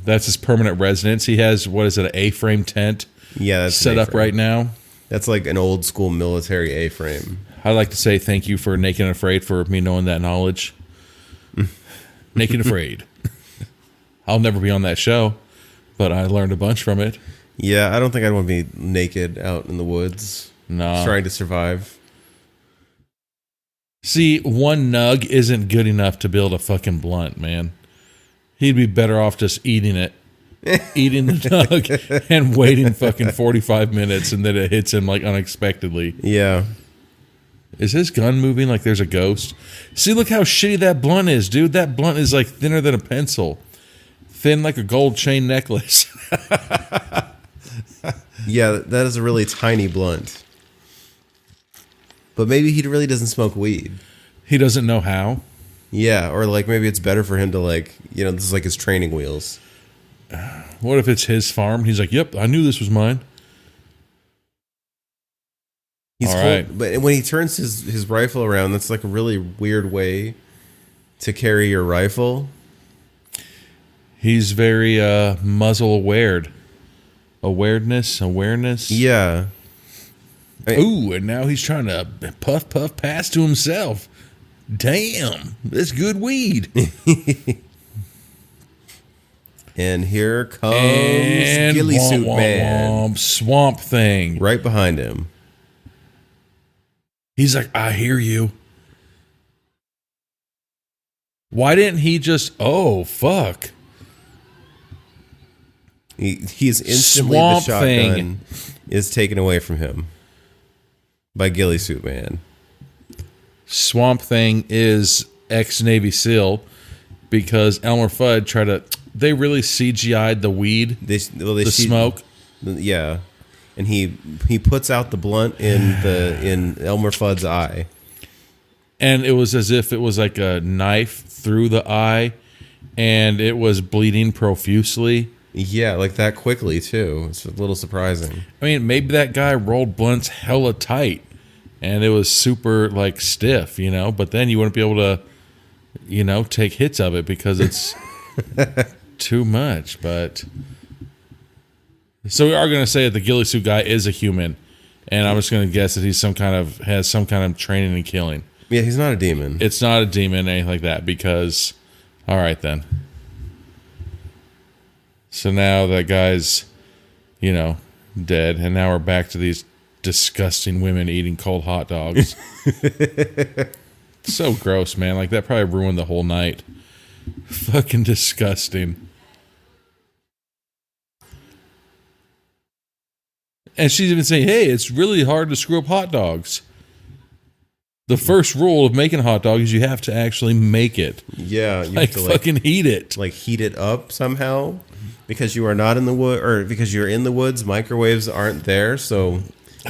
That's his permanent residence. He has, what is it, an A-frame tent Yeah, that's set an up A-frame. right now. That's like an old school military A-frame. I'd like to say thank you for Naked and Afraid for me knowing that knowledge. Naked and Afraid. I'll never be on that show, but I learned a bunch from it. Yeah, I don't think I'd want to be naked out in the woods, Nah. trying to survive. See, one nug isn't good enough to build a fucking blunt, man. He'd be better off just eating it. Eating the nug and waiting fucking 45 minutes and then it hits him like unexpectedly. Yeah. Is his gun moving like there's a ghost? See, look how shitty that blunt is, dude. That blunt is like thinner than a pencil. Thin like a gold chain necklace. Yeah, that is a really tiny blunt. But maybe he really doesn't smoke weed. He doesn't know how. Yeah, or like maybe it's better for him to like, this is like his training wheels. What if it's his farm? He's like, yep, I knew this was mine. He's All right. But when he turns his rifle around, that's like a really weird way to carry your rifle. He's very muzzle awared. Awareness. Yeah. Ooh, and now he's trying to puff pass to himself. Damn, that's good weed. And here comes And Ghillie womp, Suit womp, Man womp, Swamp Thing. right behind him. He's like, I hear you. Why didn't he just, oh, fuck. He's instantly Swamp the shotgun is taken away from him by Ghillie Suit Man. Swamp Thing is ex-Navy SEAL because Elmer Fudd tried to, they really CGI'd the weed, the smoke. Yeah. And he puts out the blunt in Elmer Fudd's eye. And it was as if it was like a knife through the eye and it was bleeding profusely. Yeah, like that quickly too. It's a little surprising. I mean, maybe that guy rolled blunts hella tight and it was super like stiff, but then you wouldn't be able to, take hits of it because it's too much. But so we are going to say that the Ghillie Suit guy is a human, and I'm just going to guess that he's has some kind of training in killing. Yeah, he's not a demon. It's not a demon, anything like that, because all right then. So now that guy's, dead, and now we're back to these disgusting women eating cold hot dogs. So gross, man. Like, that probably ruined the whole night. Fucking disgusting. And she's even saying, hey, it's really hard to screw up hot dogs. The first rule of making hot dogs is you have to actually make it. Yeah, you Like, have to fucking heat it. like heat it up somehow. Because you are not in the wood, or because you're in the woods, microwaves aren't there, so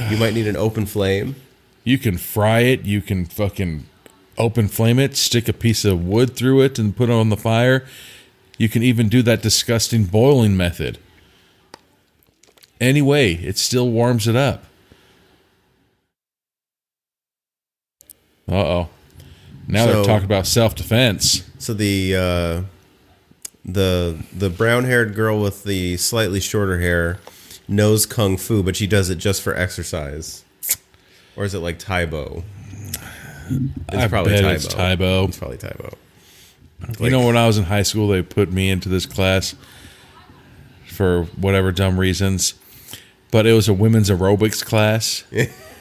you might need an open flame. You can fry it. You can fucking open flame it, stick a piece of wood through it, and put it on the fire. You can even do that disgusting boiling method. Anyway, it still warms it up. Uh-oh. Now they're So- talking about self-defense. So the brown-haired girl with the slightly shorter hair knows kung fu, but she does it just for exercise. Or is it like Taibo? I bet it's Taibo. It's probably Taibo. You know, when I was in high school, they put me into this class for whatever dumb reasons, but it was a women's aerobics class,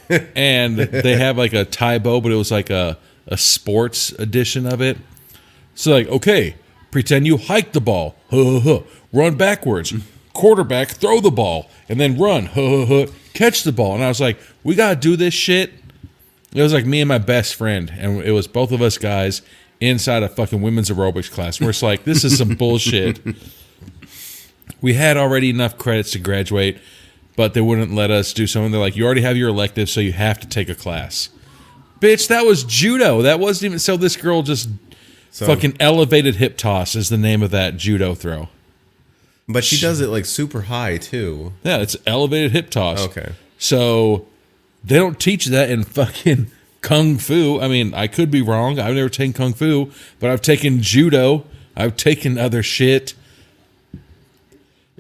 and they have like a Taibo, but it was like a sports edition of it. So like, okay, pretend you hike the ball, run backwards, quarterback, throw the ball, and then run, catch the ball. And I was like, we gotta do this shit. It was like me and my best friend, and it was both of us guys inside a fucking women's aerobics class. We're just like, this is some bullshit. We had already enough credits to graduate, but they wouldn't let us do something. They're like, you already have your elective, so you have to take a class. Bitch, that was judo. That wasn't even... So this girl just fucking elevated hip toss is the name of that judo throw. But she does it like super high, too. Yeah, it's elevated hip toss. Okay. So they don't teach that in fucking Kung Fu. I mean, I could be wrong. I've never taken Kung Fu, but I've taken judo. I've taken other shit.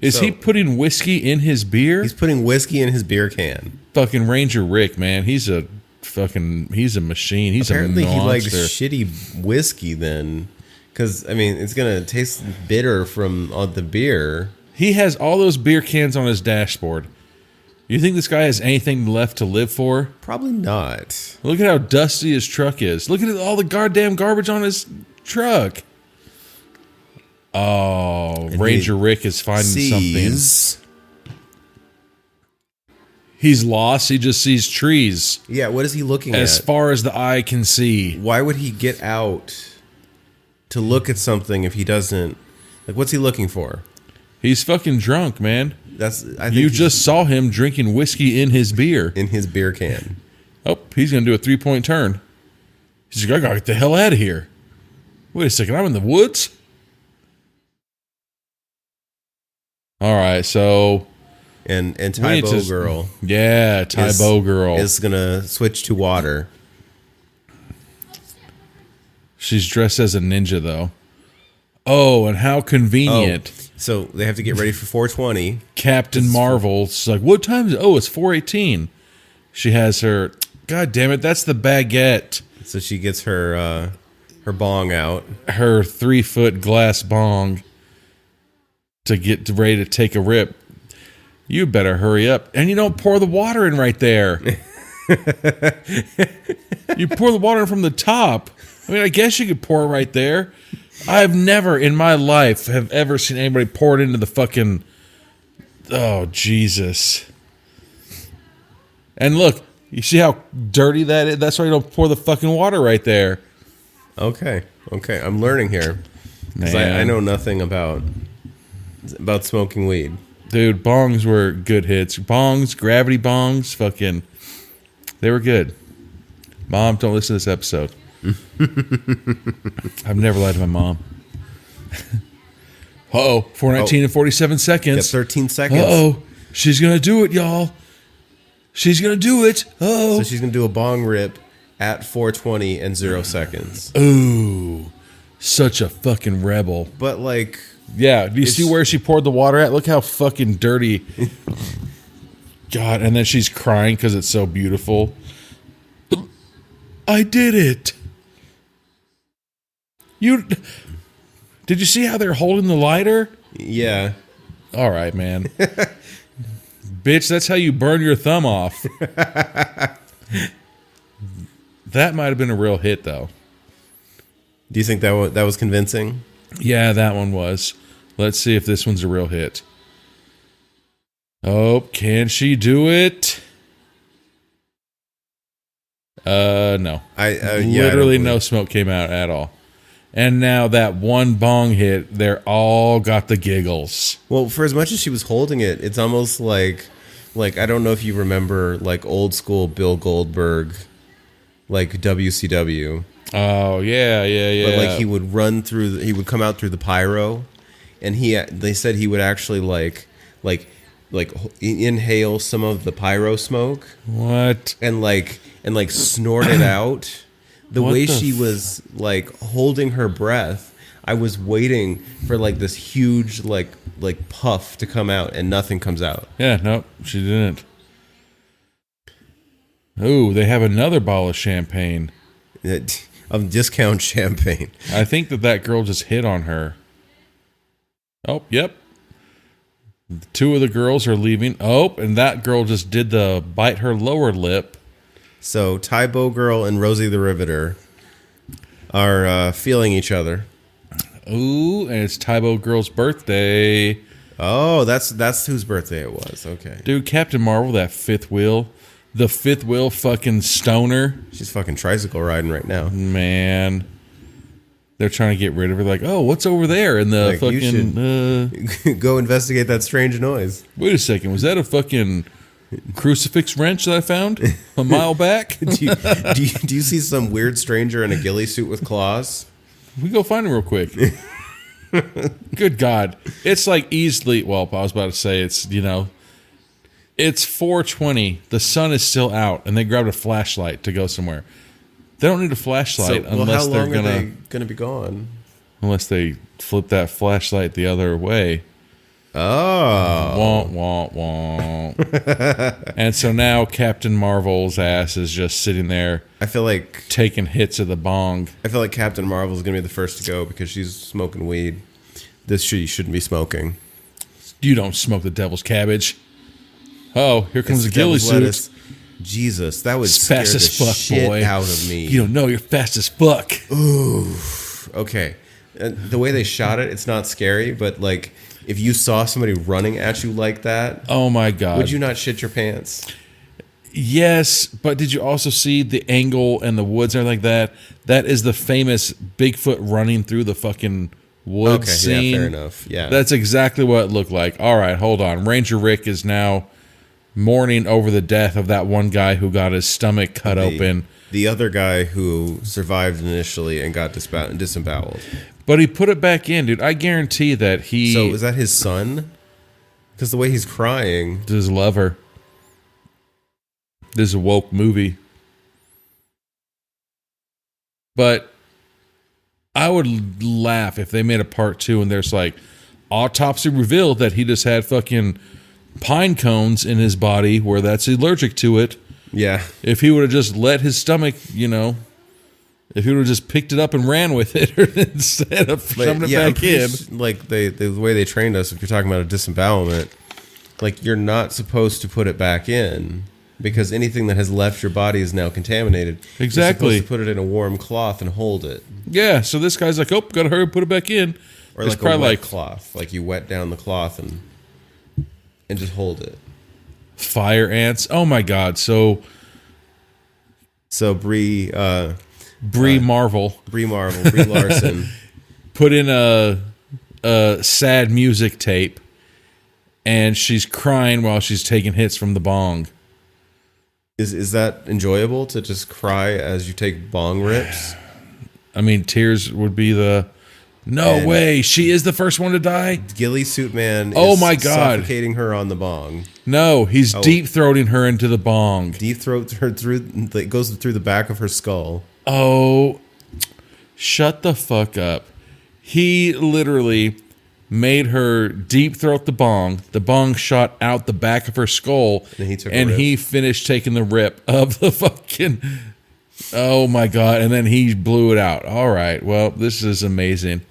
Is he putting whiskey in his beer? He's putting whiskey in his beer can. Fucking Ranger Rick, man. He's a machine. He's apparently a monster. He likes shitty whiskey then, because I mean it's gonna taste bitter from the beer. He has all those beer cans on his dashboard. You think this guy has anything left to live for? Probably not. Look at how dusty his truck is. Look at all the goddamn garbage on his truck. Oh, and Ranger Rick is finding something. He's lost. He just sees trees. Yeah, what is he looking at? As far as the eye can see. Why would he get out to look at something if he doesn't... Like, what's he looking for? He's fucking drunk, man. I think you just saw him drinking whiskey in his beer. In his beer can. Oh, he's going to do a 3-point turn. He's like, I got to get the hell out of here. Wait a second, I'm in the woods? All right, so... And Taibo girl. Yeah, Taibo girl. Is going to switch to water. She's dressed as a ninja, though. Oh, and how convenient. Oh, so they have to get ready for 420. Captain Marvel's like, what time is it? Oh, it's 4:18. She has her... God damn it, that's the baguette. So she gets her bong out. Her 3-foot glass bong to get ready to take a rip. You better hurry up. And you don't pour the water in right there. You pour the water in from the top. I mean, I guess you could pour it right there. I've never in my life have ever seen anybody pour it into the fucking... Oh, Jesus. And look, you see how dirty that is? That's why you don't pour the fucking water right there. Okay. I'm learning here. Because I know nothing about smoking weed. Dude, bongs were good hits. Bongs, gravity bongs, fucking... They were good. Mom, don't listen to this episode. I've never lied to my mom. 4:19 and 47 seconds. Got 13 seconds. She's gonna do it, y'all. She's gonna do it. So she's gonna do a bong rip at 4:20 and 0 seconds. Ooh, such a fucking rebel. But like, yeah. Do you see where she poured the water at? Look how fucking dirty. God, and then she's crying because it's so beautiful. I did it. Did you see how they're holding the lighter? Yeah. All right, man. Bitch, that's how you burn your thumb off. That might have been a real hit, though. Do you think that was convincing? Yeah, that one was. Let's see if this one's a real hit. Oh, can she do it? No. Literally no smoke came out at all. And now that one bong hit, they're all got the giggles. Well, for as much as she was holding it, it's almost like I don't know if you remember like old school Bill Goldberg, like WCW. Oh yeah. But like he would come out through the pyro, and they said he would actually like inhale some of the pyro smoke. What? And snort it out. The way she was like holding her breath, I was waiting for like this huge like puff to come out, and nothing comes out. Yeah, nope, she didn't. Ooh, they have another bottle of champagne. of discount champagne. I think that girl just hit on her. Oh, yep. Two of the girls are leaving. Oh, and that girl just did the bite her lower lip. So Tybo Girl and Rosie the Riveter are feeling each other. Ooh, and it's Tybo Girl's birthday. Oh, that's whose birthday it was. Okay. Dude, Captain Marvel, that fifth wheel. The fifth wheel fucking stoner. She's fucking tricycle riding right now. Man. They're trying to get rid of her. Like, oh, what's over there? And the Like, you fucking... go investigate that strange noise. Wait a second. Was that a fucking crucifix wrench that I found a mile back? do you see some weird stranger in a ghillie suit with claws? We go find him real quick. Good God. It's like easily... Well, I was about to say it's, it's 4:20. The sun is still out, and they grabbed a flashlight to go somewhere. They don't need a flashlight unless how they're long are they gonna be gone? Unless they flip that flashlight the other way. Oh. Womp, womp, womp. And so now Captain Marvel's ass is just sitting there. I feel like taking hits of the bong. I feel like Captain Marvel's gonna be the first to go because she's smoking weed. This she shouldn't be smoking. You don't smoke the devil's cabbage. Oh, here comes the ghillie suit. Jesus, that would It's scare fast the as fuck, shit boy. out of me. You don't know you're fast as fuck. Ooh. Okay. The way they shot it, it's not scary, but like if you saw somebody running at you like that, Oh my God. would you not shit your pants? Yes, but did you also see the angle and the woods and everything like that? That is the famous Bigfoot running through the fucking woods Okay, scene. yeah, fair enough. Yeah. That's exactly what it looked like. All right, hold on. Ranger Rick is now mourning over the death of that one guy who got his stomach cut open. The other guy who survived initially and got disemboweled. But he put it back in, dude. I guarantee that he... So is that his son? Because the way he's crying. His lover. This is a woke movie. But I would laugh if they made a part 2 and there's like, autopsy revealed that he just had fucking pine cones in his body where that's allergic to it. Yeah. If he would have just let his stomach, if he would have just picked it up and ran with it instead of shoving it back in. Like the way they trained us, if you're talking about a disembowelment, like you're not supposed to put it back in because anything that has left your body is now contaminated. Exactly. You're supposed to put it in a warm cloth and hold it. Yeah, so this guy's like, oh, gotta hurry, put it back in. Or It's like a probably wet cloth. Like you wet down the cloth and just hold it. Fire ants. Oh my God. So Brie Marvel Brie Larson put in a sad music tape, and she's crying while she's taking hits from the bong. Is that enjoyable to just cry as you take bong rips? I mean, tears would be the... No way. She is the first one to die? Ghillie Suit Man Oh is my God. suffocating her on the bong. No, he's deep-throating her into the bong. Deep throat her through, it goes through the back of her skull. Oh, shut the fuck up. He literally made her deep throat the bong. The bong shot out the back of her skull. And he finished taking the rip of the fucking... Oh my God. And then he blew it out. All right. Well, this is amazing.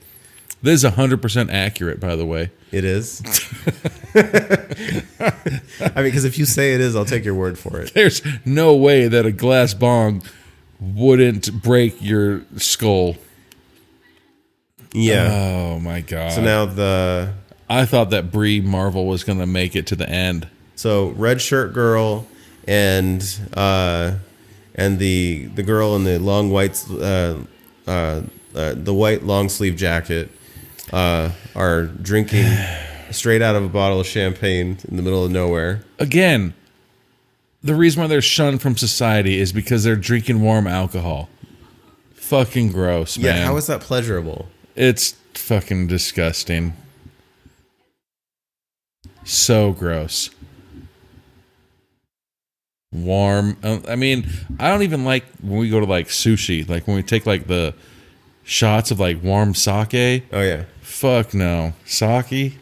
This is 100% accurate, by the way. It is. I mean, because if you say it is, I'll take your word for it. There's no way that a glass bong wouldn't break your skull. Yeah. Oh my God. So now I thought that Brie Marvel was going to make it to the end. So Red Shirt Girl and the girl in the long white the white long sleeve jacket are drinking straight out of a bottle of champagne in the middle of nowhere. Again, the reason why they're shunned from society is because they're drinking warm alcohol. Fucking gross, man. Yeah, how is that pleasurable? It's fucking disgusting. So gross. Warm. I mean, I don't even like when we go to like sushi, like when we take like the shots of like warm sake. Oh yeah. Fuck no. Sake?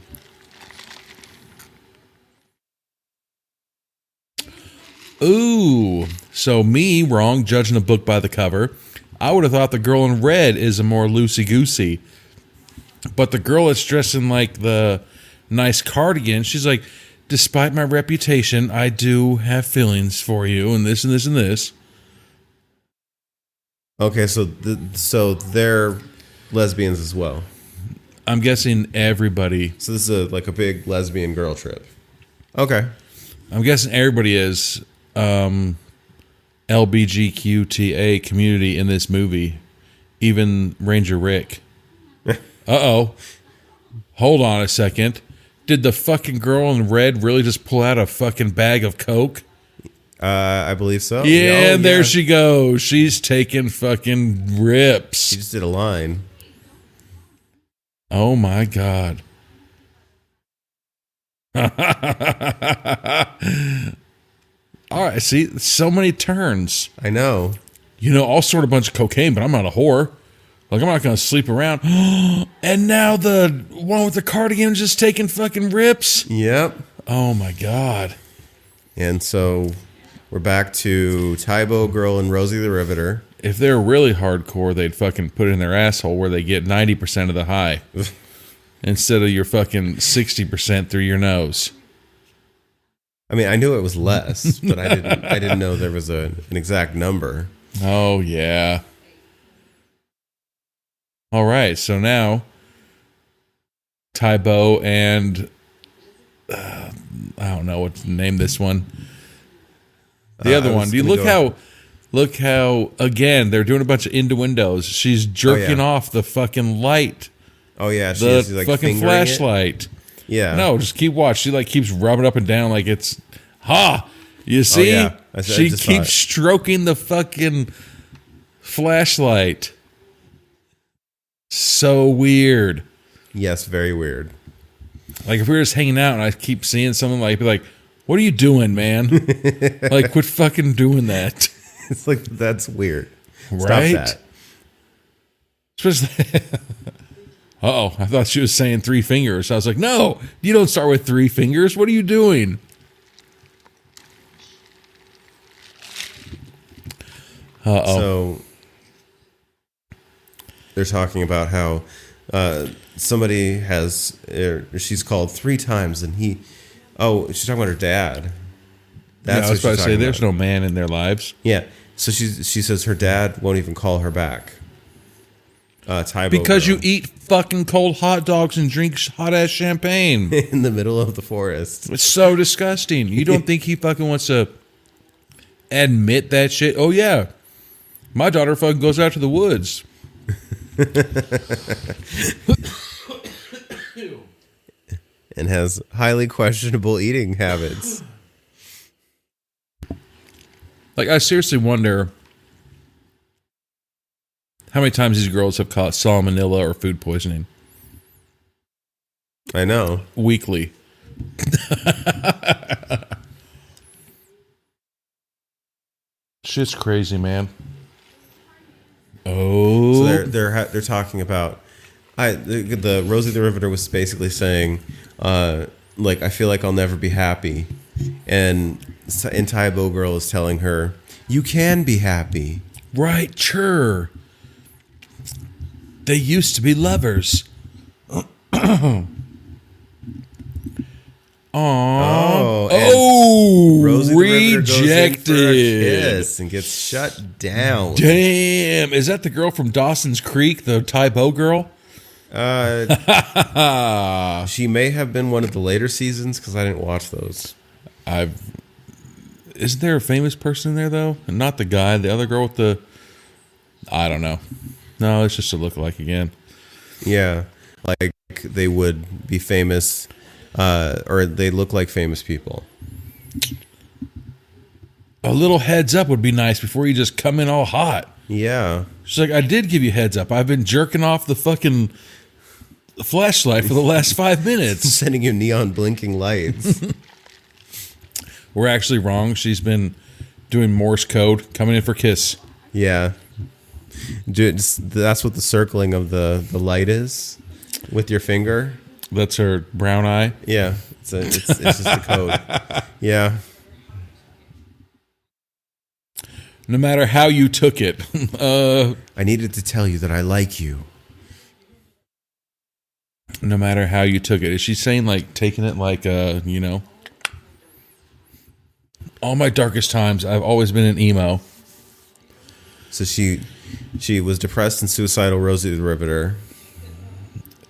Ooh. So me, wrong, judging a book by the cover. I would have thought the girl in red is a more loosey-goosey. But the girl that's dressed in like the nice cardigan, she's like, despite my reputation, I do have feelings for you and this and this and this. Okay, so they're lesbians as well. I'm guessing everybody. So this is like a big lesbian girl trip. Okay. I'm guessing everybody is LBGQTA community in this movie. Even Ranger Rick. Uh-oh. Hold on a second. Did the fucking girl in red really just pull out a fucking bag of Coke? I believe so. Yeah, and there she goes. She's taking fucking rips. She just did a line. Oh my God. All right, see, so many turns. I know. You know, I'll sort a bunch of cocaine, but I'm not a whore. Like, I'm not going to sleep around. And now the one with the cardigan just taking fucking rips? Yep. Oh my God. And so we're back to Tybo Girl and Rosie the Riveter. If they're really hardcore, they'd fucking put it in their asshole where they get 90% of the high. Instead of your fucking 60% through your nose. I mean, I knew it was less, but I didn't know there was an exact number. Oh, yeah. All right, so now Tybo and I don't know what to name this one. The other one. Do you look how again they're doing a bunch of innuendos. She's jerking off the fucking light. Oh yeah, she's like fucking flashlight. It. Yeah. No, just keep watch. She like keeps rubbing up and down like it's You see? Oh, yeah. She keeps stroking the fucking flashlight. So weird. Yes, very weird. Like if we were just hanging out and I keep seeing something like, be like, what are you doing, man? Like, quit fucking doing that. It's like, that's weird. Right? Stop that. Especially, uh-oh, I thought she was saying 3 fingers. I was like, no, you don't start with 3 fingers. What are you doing? Uh-oh. So they're talking about how somebody has, she's called 3 times and she's talking about her dad. That's I was about to say, there's no man in their lives. Yeah. So she says her dad won't even call her back. Tybo because girl. you eat fucking cold hot dogs and drink hot ass champagne in the middle of the forest. It's so disgusting. You don't think he fucking wants to admit that shit? Oh yeah, my daughter fucking goes out to the woods. And has highly questionable eating habits. Like, I seriously wonder how many times these girls have caught salmonella or food poisoning. I know. Weekly. Shit's crazy, man. Oh. So they're talking about the Rosie the Riveter was basically saying like, I feel like I'll never be happy. And Tybo Girl is telling her, you can be happy. Right, sure. They used to be lovers. Rosie rejected. The Riveter goes in for a kiss and gets shut down. Damn, is that the girl from Dawson's Creek, the Tybo girl? She may have been one of the later seasons because I didn't watch those. Isn't there a famous person in there though? And not the guy, the other girl with the. I don't know. No, it's just a lookalike again. Yeah, like they would be famous, or they look like famous people. A little heads up would be nice before you just come in all hot. Yeah. She's like, I did give you heads up. I've been jerking off the fucking flashlight for the last 5 minutes. Sending you neon blinking lights. We're actually wrong. She's been doing Morse code, coming in for kiss. Yeah. That's what the circling of the light is with your finger. That's her brown eye. Yeah. It's just a code. Yeah. No matter how you took it. I needed to tell you that I like you. No matter how you took it. Is she saying, like, taking it like, you know? All my darkest times, I've always been an emo. So she was depressed and suicidal, Rosie the Riveter.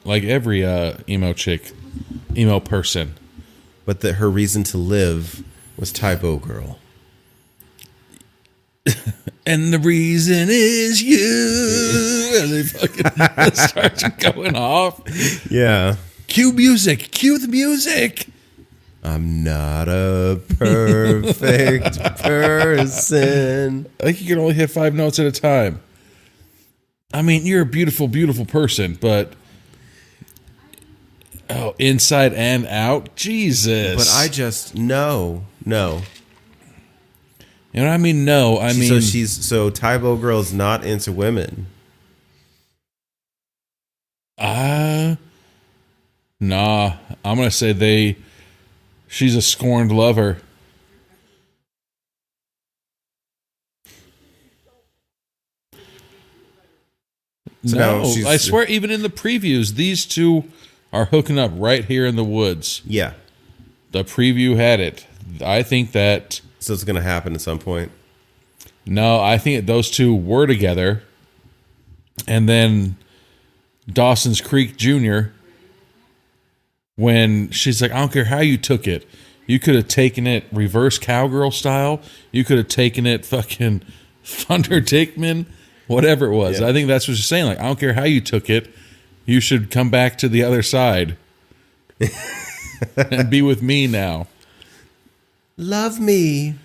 Like every emo chick, emo person. But that her reason to live was Tybo Girl. And the reason is you. And they fucking start going off. Yeah. Cue music. Cue the music. I'm not a perfect person. I think you can only hit 5 notes at a time. I mean, you're a beautiful, beautiful person, but inside and out, Jesus. But I just no. You know what I mean? No, I mean So Tybo Girl's not into women. Nah. I'm gonna say she's a scorned lover. So no, now she's- I swear, even in the previews, these two are hooking up right here in the woods. Yeah. The preview had it. I think that. So it's going to happen at some point. No, I think that those two were together. And then Dawson's Creek Jr., when she's like, I don't care how you took it. You could have taken it reverse cowgirl style. You could have taken it fucking Thunder Dickman, whatever it was. Yeah. I think that's what she's saying. Like, I don't care how you took it. You should come back to the other side and be with me now. Love me.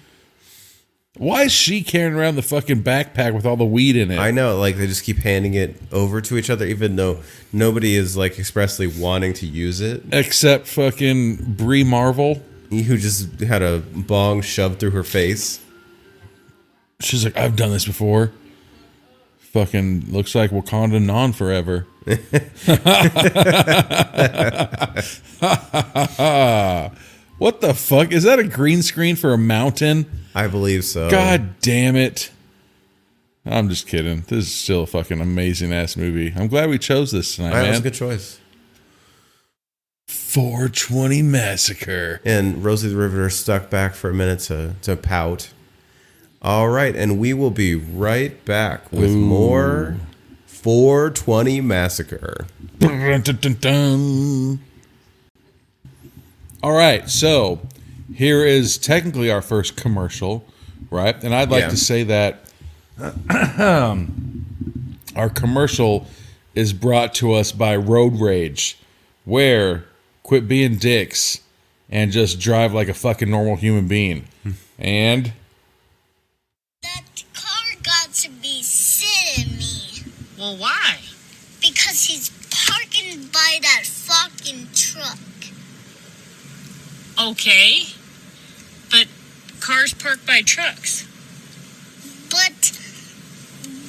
Why is she carrying around the fucking backpack with all the weed in it? I know, like they just keep handing it over to each other, even though nobody is like expressly wanting to use it. Except fucking Brie Marvel. Who just had a bong shoved through her face. She's like, I've done this before. Fucking looks like Wakanda non forever. What the fuck? Is that a green screen for a mountain? I believe so. God damn it. I'm just kidding. This is still a fucking amazing ass movie. I'm glad we chose this tonight, That man. was a good choice. 420 Massacre. And Rosie the Riveter stuck back for a minute to pout. All right, and we will be right back with more 420 Massacre. Dun, dun, dun, dun. All right, so here is technically our first commercial, right? And I'd like to say that our commercial is brought to us by Road Rage, where quit being dicks and just drive like a fucking normal human being. And that car got to be sitting me. Well, why? Because he's parking by that fucking truck. Okay. But cars parked by trucks. But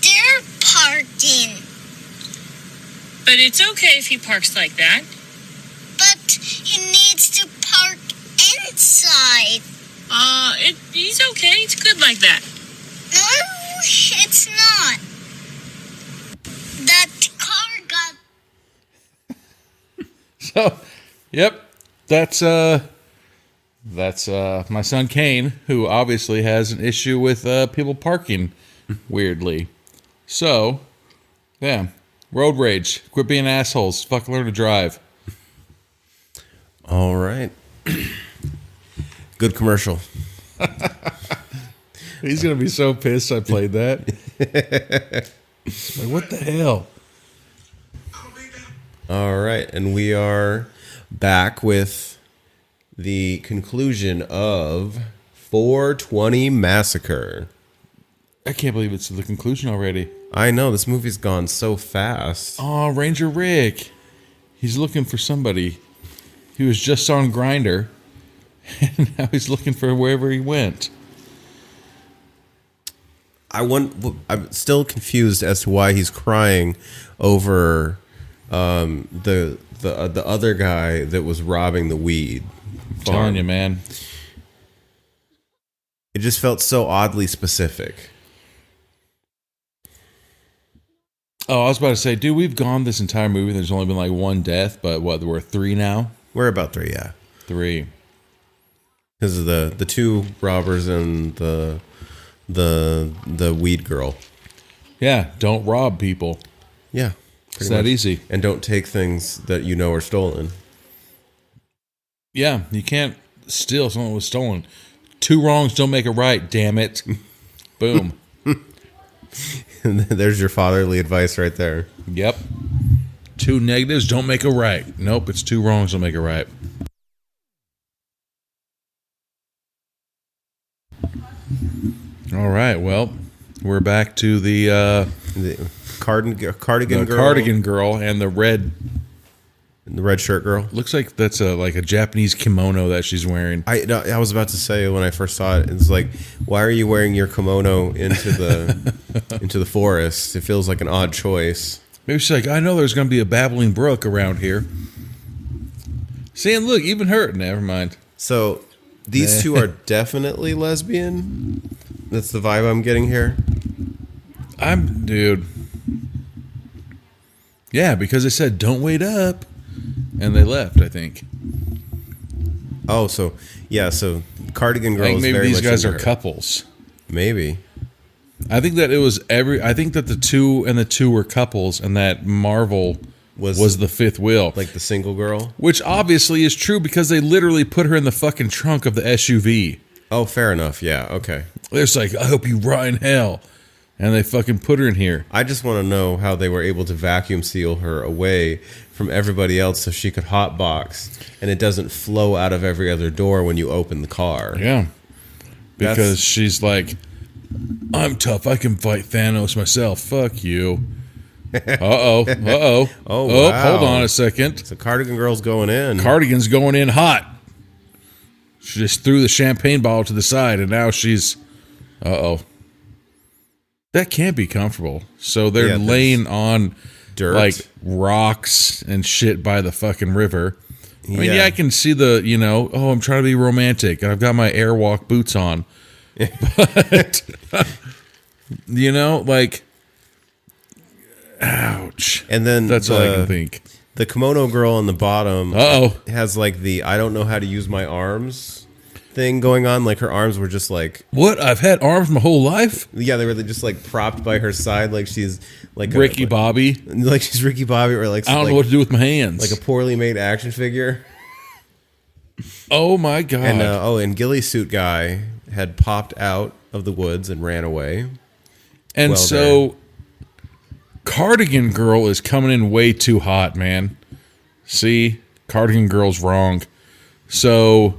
they're parking. But it's okay if he parks like that. But he needs to park inside. He's okay. It's good like that. No, it's not. That car got... so, yep, that's my son Kane, who obviously has an issue with people parking weirdly. So, yeah, road rage. Quit being assholes. Fucking learn to drive. All right. Good commercial. He's gonna be so pissed I played that. Like, what the hell? All right, and we are back with the conclusion of 420 Massacre. I can't believe it's the conclusion already. I know, this movie's gone so fast. Oh, Ranger Rick. He's looking for somebody. He was just on Grindr, and now he's looking for wherever he went. I'm still confused as to why he's crying over the other guy that was robbing the weed farm. Telling you, man. It just felt so oddly specific. Oh, I was about to say, dude, we've gone this entire movie. There's only been like one death, but what? We're 3 now. We're about 3, yeah. 3. Because of the 2 robbers and the weed girl. Yeah, don't rob people. Yeah. It's that easy. And don't take things that you know are stolen. Yeah, you can't steal something that was stolen. 2 wrongs don't make a right, damn it. Boom. There's your fatherly advice right there. Yep. 2 negatives don't make a right. Nope, it's 2 wrongs don't make a right. All right, well, we're back to the Cardigan girl. Cardigan girl and the red shirt girl. looks like that's like a Japanese kimono that she's wearing. I was about to say when I first saw it, it's like, why are you wearing your kimono into the forest? It feels like an odd choice. Maybe she's like, I know there's going to be a babbling brook around here. See, and look, even her. Never mind. So these 2 are definitely lesbian. That's the vibe I'm getting here. Dude. Yeah, because they said, don't wait up. And they left, I think. Oh, so Cardigan girl I think is maybe very these much guys into are her. couples. Maybe. I think that it was I think that the 2 and the 2 were couples, and that Marvel was the 5th wheel. Like the single girl. Which obviously is true because they literally put her in the fucking trunk of the SUV. Oh, fair enough. Yeah, okay. They're just like, I hope you rot in hell. And they fucking put her in here. I just want to know how they were able to vacuum seal her away from everybody else so she could hotbox and it doesn't flow out of every other door when you open the car. Yeah. Because she's like, I'm tough. I can fight Thanos myself. Fuck you. Uh-oh. Uh-oh. Oh, wow. Hold on a second. So Cardigan girl's going in. Cardigan's going in hot. She just threw the champagne bottle to the side, and now she's... Uh-oh. That can't be comfortable. So they're laying on dirt, like rocks and shit by the fucking river. I mean, yeah, I can see the, I'm trying to be romantic, and I've got my Airwalk boots on. But, like, ouch. And then that's all I can think. The kimono girl on the bottom has like the I don't know how to use my arms thing going on. Like her arms were just like, what? I've had arms my whole life? Yeah, they were just like propped by her side like she's like Ricky Bobby. Like she's Ricky Bobby, or like I don't know what to do with my hands. Like a poorly made action figure. Oh my god. And and Ghillie Suit guy had popped out of the woods and ran away. And so Cardigan girl is coming in way too hot, man. See? Cardigan girl's wrong. So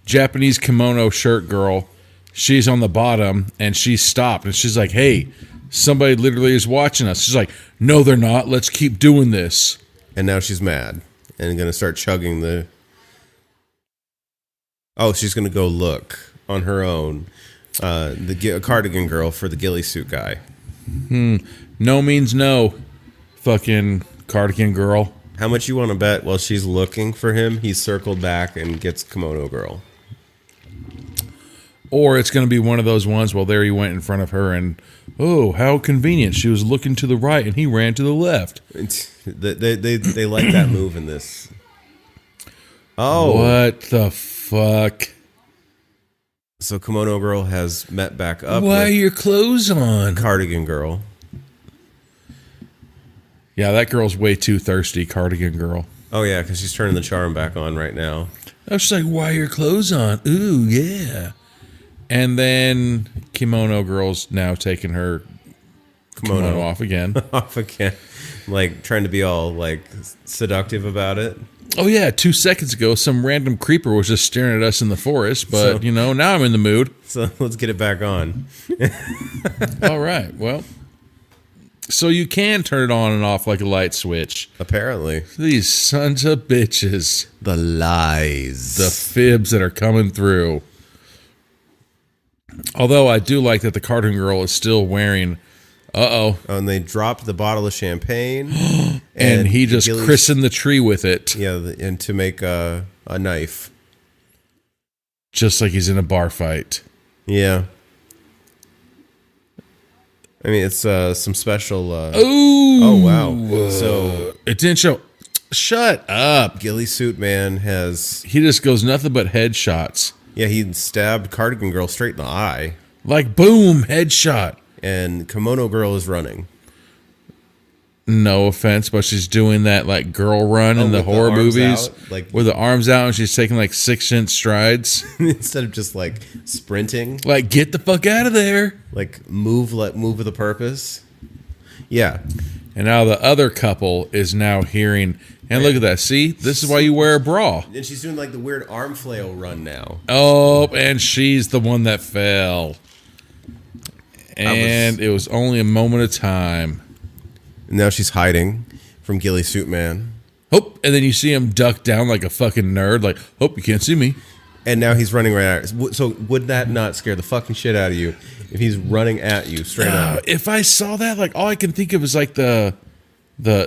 Japanese kimono shirt girl, she's on the bottom and she stopped and she's like, hey, somebody literally is watching us. She's like, no, they're not. Let's keep doing this. And now she's mad and going to start chugging the... Oh, she's going to go look on her own. The Cardigan girl for the Ghillie Suit guy. No means no, fucking Cardigan girl. How much you want to bet while she's looking for him, he's circled back and gets kimono girl? Or it's going to be one of those ones, well, there he went in front of her and, oh, how convenient. She was looking to the right and he ran to the left. They like that move in this. Oh. What the fuck? So kimono girl has met back up. Why are your clothes on? Cardigan girl. Yeah, that girl's way too thirsty, Cardigan girl. Oh, yeah, because she's turning the charm back on right now. I was just like, why are your clothes on? Ooh, yeah. And then kimono girl's now taking her kimono off again. Off again. Like, trying to be all, like, seductive about it. Oh, yeah, 2 seconds ago, some random creeper was just staring at us in the forest, but, now I'm in the mood. So let's get it back on. All right, well... So you can turn it on and off like a light switch. Apparently. These sons of bitches. The lies. The fibs that are coming through. Although I do like that the Cardigan girl is still wearing... Uh-oh. And they dropped the bottle of champagne. and he just christened the tree with it. Yeah, and to make a knife. Just like he's in a bar fight. Yeah. I mean, it's some special. Ooh. Oh wow! So it didn't show. Shut up. Ghillie Suit Man has. He just goes nothing but headshots. Yeah, he stabbed Cardigan Girl straight in the eye, Like boom, headshot. and Kimono Girl is running. No offense, but she's doing that like girl run in the with the horror arms movies, out, like- with the arms out, and she's taking like 6-inch strides. Instead of just like sprinting, Like, get the fuck out of there. like move with a purpose. Yeah, And now the other couple is now hearing, and look at that. See, this is why you wear a bra. and she's doing like the weird arm flail run now. Oh, and she's the one that fell. And it was only a moment of time. And now she's hiding from Ghillie Suit Man. Oh, and then you see him duck down like a fucking nerd, like, oh, you can't see me. And now he's running right at her. So would that not scare the fucking shit out of you if he's running at you straight up? If I saw that, like, all I can think of is like the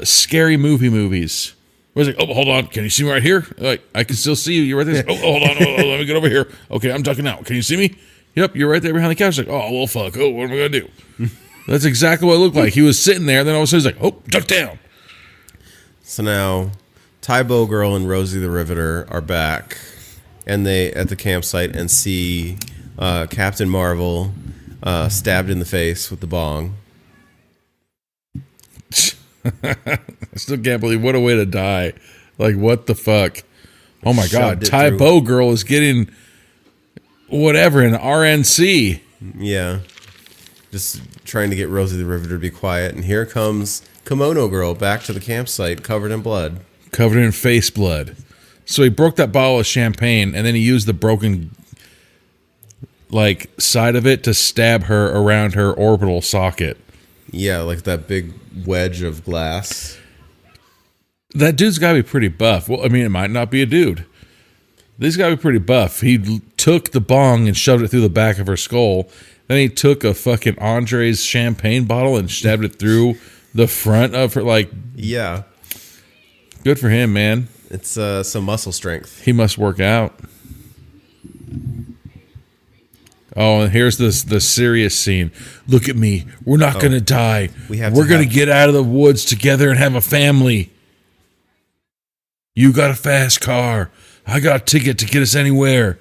scary movies. Where it's like, oh, hold on, can you see me right here? Like, I can still see you. You're right there. Oh, hold on, let me get over here. Okay, I'm ducking out. Can you see me? Yep, you're right there behind the couch. Like, oh, well, fuck. Oh, what am I gonna do? That's exactly what it looked like. He was sitting there, then all of a sudden he's like, oh, duck down. So now Tybo Girl and Rosie the Riveter are back, and they at the campsite and see Captain Marvel stabbed in the face with the bong. I still can't believe what a way to die. Like, what the fuck? Oh my God. Shoved it Tybo Girl is getting whatever in RNC. Yeah. Just trying to get Rosie the Riveter to be quiet. And here comes Kimono Girl back to the campsite covered in blood. Covered in face blood. So he broke that bottle of champagne and then he used the broken like side of it to stab her around her orbital socket. Yeah, like that big wedge of glass. That dude's got to be pretty buff. Well, I mean, it might not be a dude. This got to be pretty buff. He took the bong and shoved it through the back of her skull. Then he took a fucking Andre's champagne bottle and stabbed it through the front of her. Like, Yeah. good for him, man. It's some muscle strength. He must work out. Oh, and here's the serious scene. Look at me. We're not going to die. We're going to get out of the woods together and have a family. You got a fast car. I got a ticket to get us anywhere.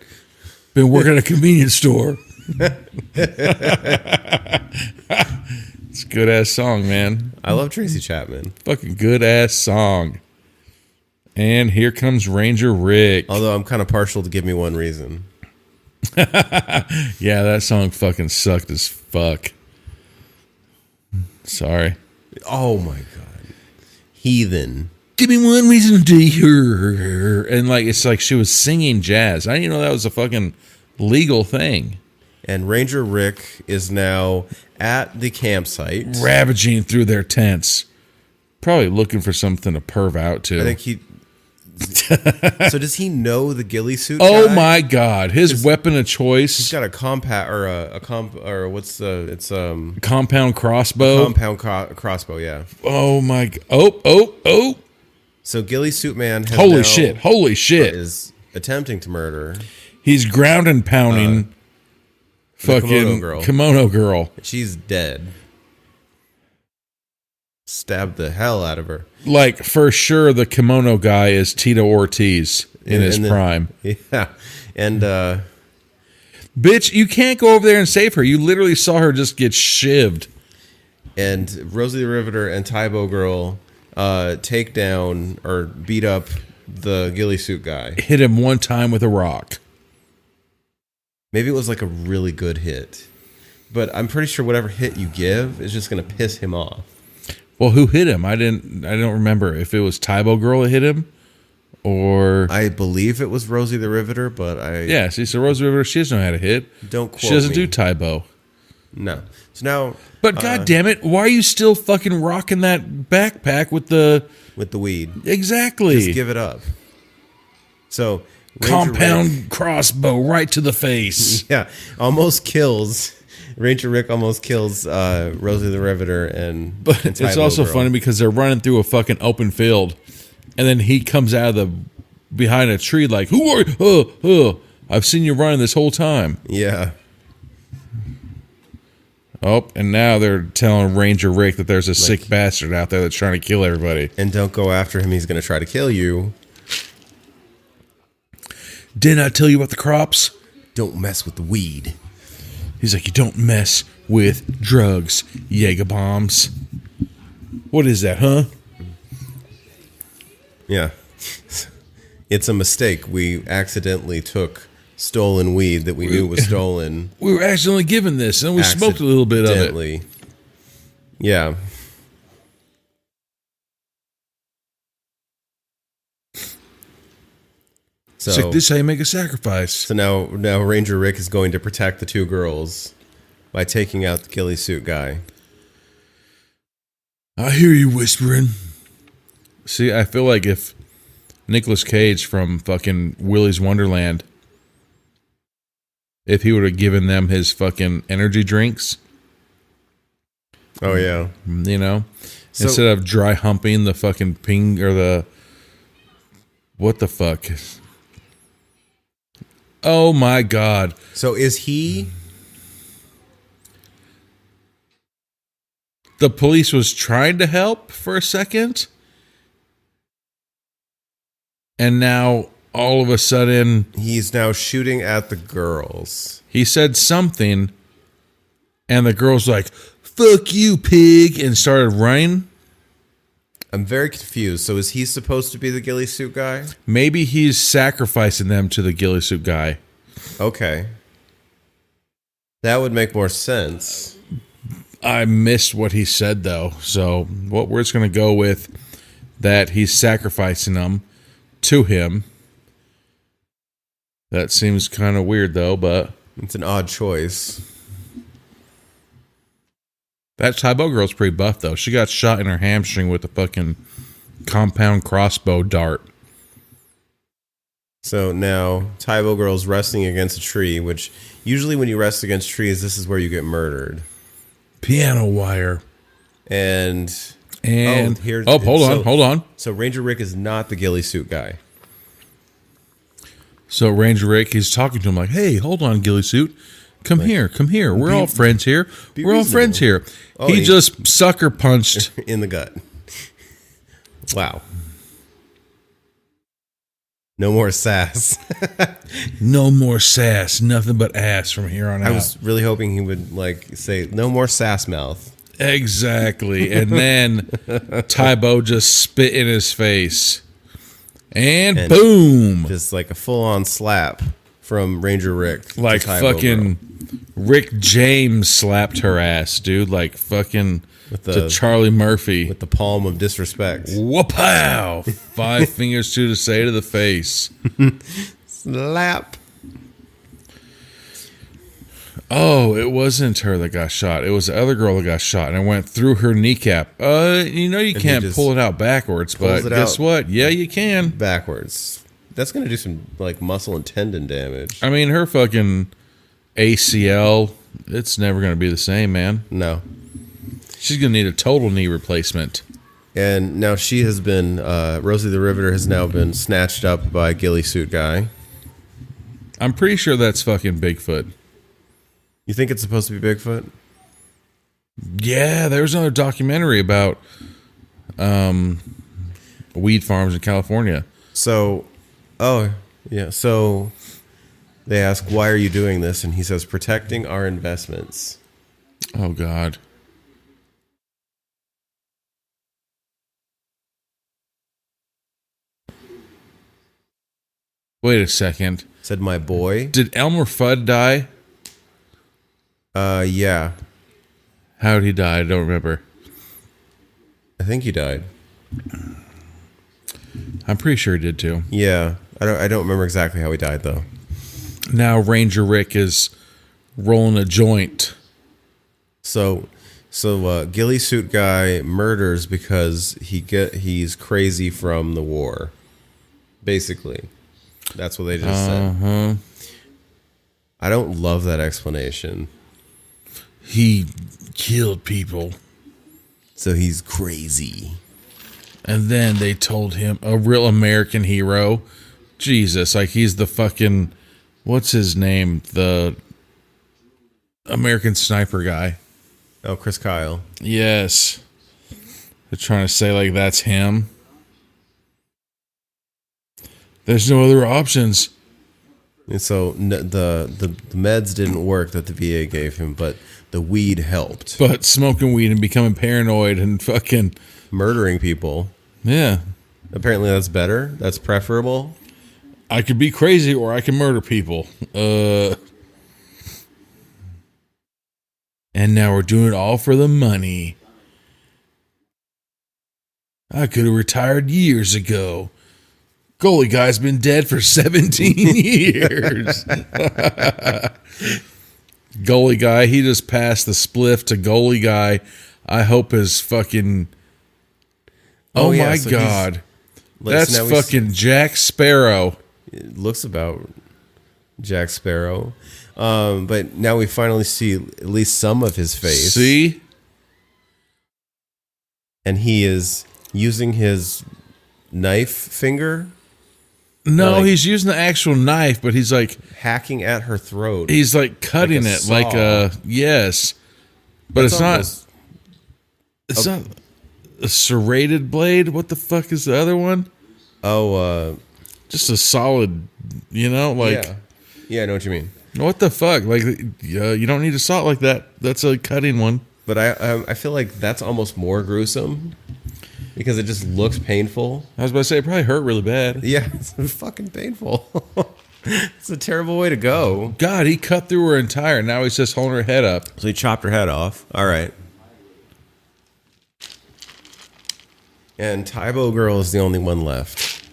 Been working at a convenience store. It's a good ass song, man. I love Tracy Chapman. Fucking good ass song. And here comes Ranger Rick. Although I'm kind of partial to Give Me One Reason. Yeah, that song fucking sucked as fuck. Sorry. Oh my God. Heathen. Give me one reason to hear her. And like, it's like she was singing jazz. I didn't even know that was a fucking legal thing. And Ranger Rick is now at the campsite. Ravaging through their tents. Probably looking for something to perv out to. I think he... So does he know the ghillie suit Oh guy? my God. His weapon of choice. He's got a compound or what's the... It's compound crossbow. compound crossbow, yeah. Oh my... Oh. So Ghillie Suit Man has Holy now- shit. is attempting to murder. He's ground and pounding fucking kimono girl. She's dead. Stabbed the hell out of her. Like, for sure, the kimono guy is Tito Ortiz in his prime. Yeah. And Bitch, you can't go over there and save her. You literally saw her just get shivved. and Rosie the Riveter and Tybo Girl take down or beat up the ghillie suit guy. Hit him one time with a rock. Maybe it was like a really good hit. But I'm pretty sure whatever hit you give is just going to piss him off. Well, who hit him? I don't remember if it was Tybo Girl that hit him or I believe it was Rosie the Riveter, but yeah, see, so Rosie River, she doesn't know how to hit. Don't quote She doesn't me. do Tybo. No. So now But god damn it, why are you still fucking rocking that backpack with the weed. exactly Just give it up. So Ranger compound Rick- crossbow right to the face? Yeah, almost kills Ranger Rick almost kills Rosie the Riveter and But and it's Tybo also Girl. funny because they're running through a fucking open field, and then he comes out of the behind a tree like, "Who are you? I've seen you running this whole time." Yeah. Oh, and now they're telling Ranger Rick that there's a sick bastard out there that's trying to kill everybody. And don't go after him. He's going to try to kill you. Didn't I tell you about the crops? Don't mess with the weed. He's like, you don't mess with drugs, Jaeger bombs. What is that, huh? Yeah. It's a mistake. We accidentally took stolen weed that we knew was stolen. We were accidentally given this, and we smoked a little bit of it. Accidentally. Yeah. So It's like, this is how you make a sacrifice. So now Ranger Rick is going to protect the two girls by taking out the ghillie suit guy. I hear you whispering. See, I feel like if Nicolas Cage from fucking Willy's Wonderland, if he would have given them his fucking energy drinks, Oh yeah. you know, So- instead of dry humping the fucking ping or the what the fuck. Oh my god. So is he? The police was trying to help for a second. And now all of a sudden He's now shooting at the girls. he said something and the girl's like, fuck you, pig, and started running. I'm very confused. So is he supposed to be the ghillie suit guy? Maybe he's sacrificing them to the ghillie suit guy. Okay. That would make more sense. I missed what he said though. So what we're just going to go with that he's sacrificing them to him. That seems kind of weird though, but It's an odd choice. that Tybo girl's pretty buff though. She got shot in her hamstring with a fucking compound crossbow dart. So now Tybo Girl's resting against a tree, which usually when you rest against trees, this is where you get murdered. Piano wire. And hold on. So Ranger Rick is not the ghillie suit guy. So Ranger Rick, he's talking to him like, hey, hold on, ghillie suit. Come here. We're all friends here. We're all friends here. Oh, He he- just sucker punched. In the gut. Wow. No more sass. No more sass. Nothing but ass from here on out. I was really hoping he would like say no more sass mouth. Exactly. And then Tybo just spit in his face. And boom. Just like a full on slap from Ranger Rick. to Like Tybo fucking Girl. Rick James slapped her ass, dude. Like fucking With to the- Charlie Murphy. with the palm of disrespect. Whoop-pow! 5 fingers to the say to the face. Slap. Oh, it wasn't her that got shot. It was the other girl that got shot, and it went through her kneecap. You can't just pull it out backwards, but it guess out. what? Yeah, you can. Backwards. That's gonna do some like muscle and tendon damage. I mean, her fucking ACL, it's never going to be the same, man. No. She's going to need a total knee replacement. And now she has been Rosie the Riveter has now been snatched up by ghillie suit guy. I'm pretty sure that's fucking Bigfoot. You think it's supposed to be Bigfoot? Yeah, there's another documentary about weed farms in California. So, oh, yeah. So they ask, why are you doing this? And he says, protecting our investments. Oh, God. Wait a second. Said, my boy. Did Elmer Fudd die? Yeah. How did he die? I don't remember. I think he died. I'm pretty sure he did too. Yeah. I don't remember exactly how he died, though. Now Ranger Rick is rolling a joint. So ghillie suit guy murders because he's crazy from the war. Basically. That's what they just said. I don't love that explanation. He killed people. So he's crazy. And then they told him a real American hero. Jesus, like he's the fucking, what's his name? The American Sniper guy. Oh, Chris Kyle. Yes. They're trying to say like that's him. There's no other options. And so the meds didn't work that the VA gave him, but the weed helped. But smoking weed and becoming paranoid and fucking Murdering people. yeah. Apparently that's better. That's preferable. I could be crazy or I can murder people. And now we're doing it all for the money. I could have retired years ago. Goalie guy's been dead for 17 years. Goalie guy, he just passed the spliff to goalie guy. I hope his fucking... Oh, yeah, my so God. Let's- That's now we fucking Jack Sparrow. It looks about Jack Sparrow. But now we finally see at least some of his face. See? And he is using his knife finger, No, Like- he's using the actual knife, but he's like hacking at her throat. he's like cutting Like a it like saw. yes. But That's it's not almost- it's not a serrated blade. What the fuck is the other one? Just a solid, like yeah, I know what you mean. what the fuck? Like you don't need a saw like that. That's a cutting one. But I feel like that's almost more gruesome because it just looks painful. I was about to say it probably hurt really bad. Yeah, it's fucking painful. It's a terrible way to go. God, he cut through her entire. Now he's just holding her head up. So he chopped her head off. All right. And Tybo Girl is the only one left.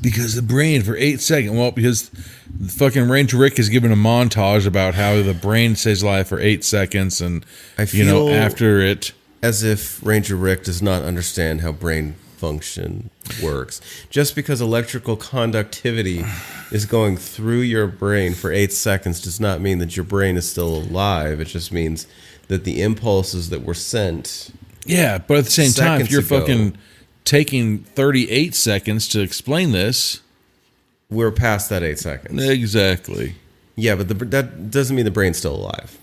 Because the brain for 8 seconds. Well, because the fucking Ranger Rick is giving a montage about how the brain stays alive for 8 seconds, and I feel after it. as if Ranger Rick does not understand how brain function works. Just because electrical conductivity is going through your brain for 8 seconds does not mean that your brain is still alive. It just means that the impulses that were sent. Yeah, but at the same time, if Seconds you're ago. fucking taking 38 seconds to explain this, We're past that 8 seconds. exactly. Yeah, but that doesn't mean the brain's still alive.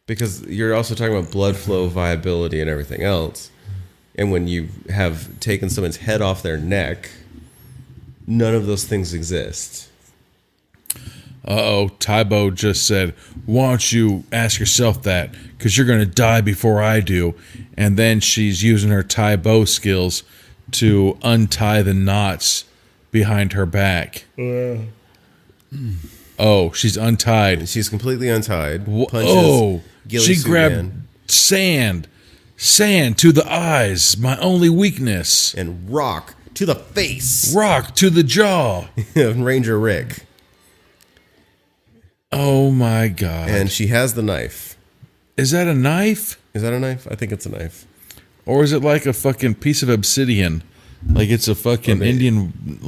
Because you're also talking about blood flow, viability, and everything else. And when you have taken someone's head off their neck, none of those things exist. Uh-oh, Tybo just said, why don't you ask yourself that? Because you're going to die before I do. And then she's using her Tybo skills to untie the knots behind her back. Oh, she's untied. She's completely untied. Punches Oh, Ghillie she Suit grabbed Man sand to the eyes, my only weakness. and rock to the face Rock to the jaw. of Ranger Rick. Oh my God. And she has the knife. Is that a knife? Is that a knife? I think it's a knife. Or is it like a fucking piece of obsidian? Like it's a fucking Okay. Indian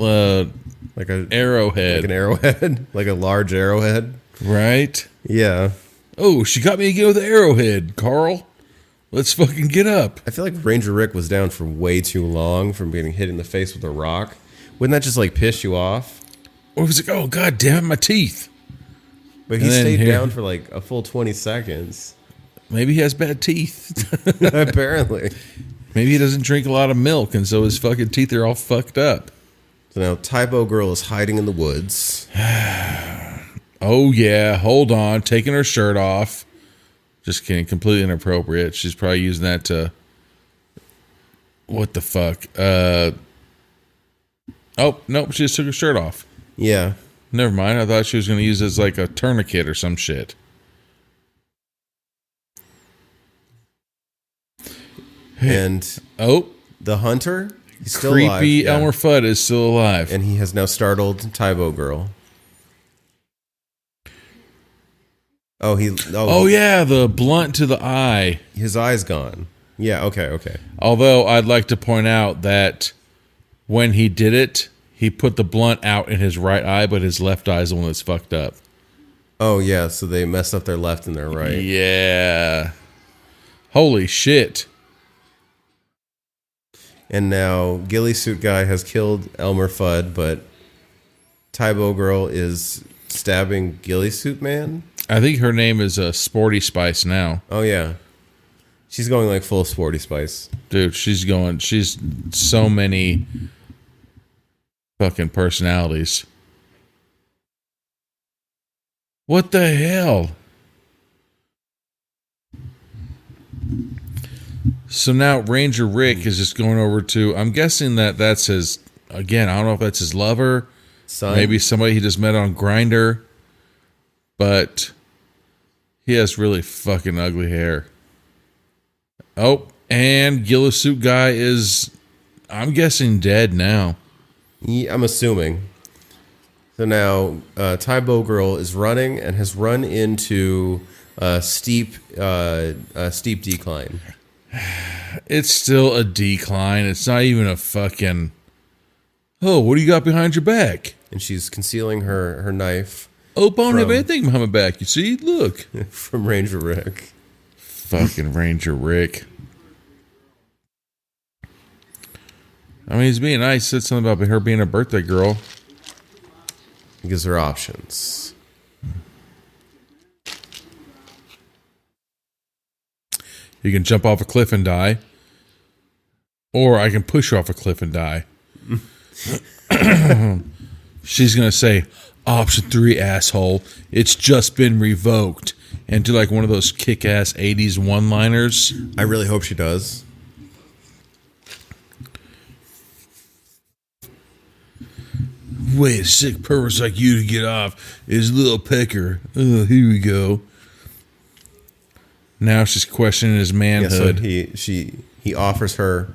Like a arrowhead, like an arrowhead, like a large arrowhead. right? Yeah. Oh, she got me again with the arrowhead, Carl. Let's fucking get up. I feel like Ranger Rick was down for way too long from getting hit in the face with a rock. Wouldn't that just like piss you off? Or was it, oh, God damn it, my teeth. But he And then stayed here- down for like a full 20 seconds. Maybe he has bad teeth. Apparently. Maybe he doesn't drink a lot of milk, and so his fucking teeth are all fucked up. So now Tybo Girl is hiding in the woods. Oh, yeah, hold on. Taking her shirt off. Just kidding. Completely inappropriate. She's probably using that to... What the fuck? Oh, nope. She just took her shirt off. Yeah. Never mind. I thought she was going to use it as like a tourniquet or some shit. And Oh, the hunter, he's still creepy alive. Yeah. Elmer Fudd is still alive. And he has now startled Tybo Girl. Oh, Oh, yeah, the blunt to the eye. his eye's gone. Yeah, okay. Although I'd like to point out that when he did it, he put the blunt out in his right eye, but his left eye is the one that's fucked up. Oh, yeah, so they messed up their left and their right. Yeah. Holy shit. And now Ghillie Suit Guy has killed Elmer Fudd, but Tybo Girl is stabbing Ghillie Suit Man. I think her name is Sporty Spice now. Oh yeah, she's going like full Sporty Spice. Dude, she's so many fucking personalities. What the hell? So now Ranger Rick is just going over to, I'm guessing that's his, again, I don't know if that's his lover, Son. maybe somebody he just met on Grindr, but he has really fucking ugly hair. Oh, and Gillisuit guy is, I'm guessing, dead now. Yeah, I'm assuming. So now Tybo Girl is running and has run into a steep decline. It's still a decline. It's not even a fucking, oh, what do you got behind your back? And she's concealing her knife Oh, I don't have anything behind my back. You see? Look. from Ranger Rick. Fucking Ranger Rick. I mean, he's being nice. Said something about her being a birthday girl. He gives her options. You can jump off a cliff and die. Or I can push you off a cliff and die. She's going to say, option 3, asshole. It's just been revoked. And do like one of those kick-ass 80s one-liners. I really hope she does. Wait, a sick pervert like you to get off is Little Pecker. Oh, here we go. Now she's questioning his manhood. Yeah, so he offers her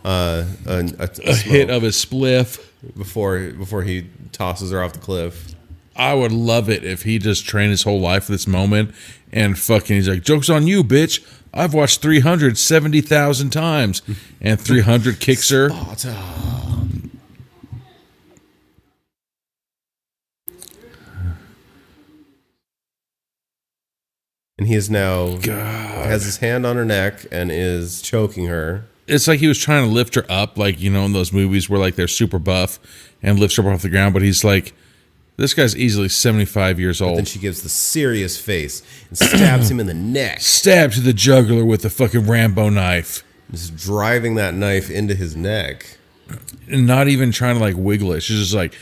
a Hit of his spliff. before he tosses her off the cliff. I would love it if he just trained his whole life for this moment and fucking he's like, joke's on you, bitch. I've watched 370,000 times. And 300 kicks her. And he is now has his hand on her neck and is choking her. It's like he was trying to lift her up, like, you know, in those movies where like they're super buff and lifts her up off the ground, but he's like, this guy's easily 75 years old. Then she gives the serious face and stabs him in the neck. Stabbed to the jugular with the fucking Rambo knife. Just driving that knife into his neck. And not even trying to like wiggle it. She's just like,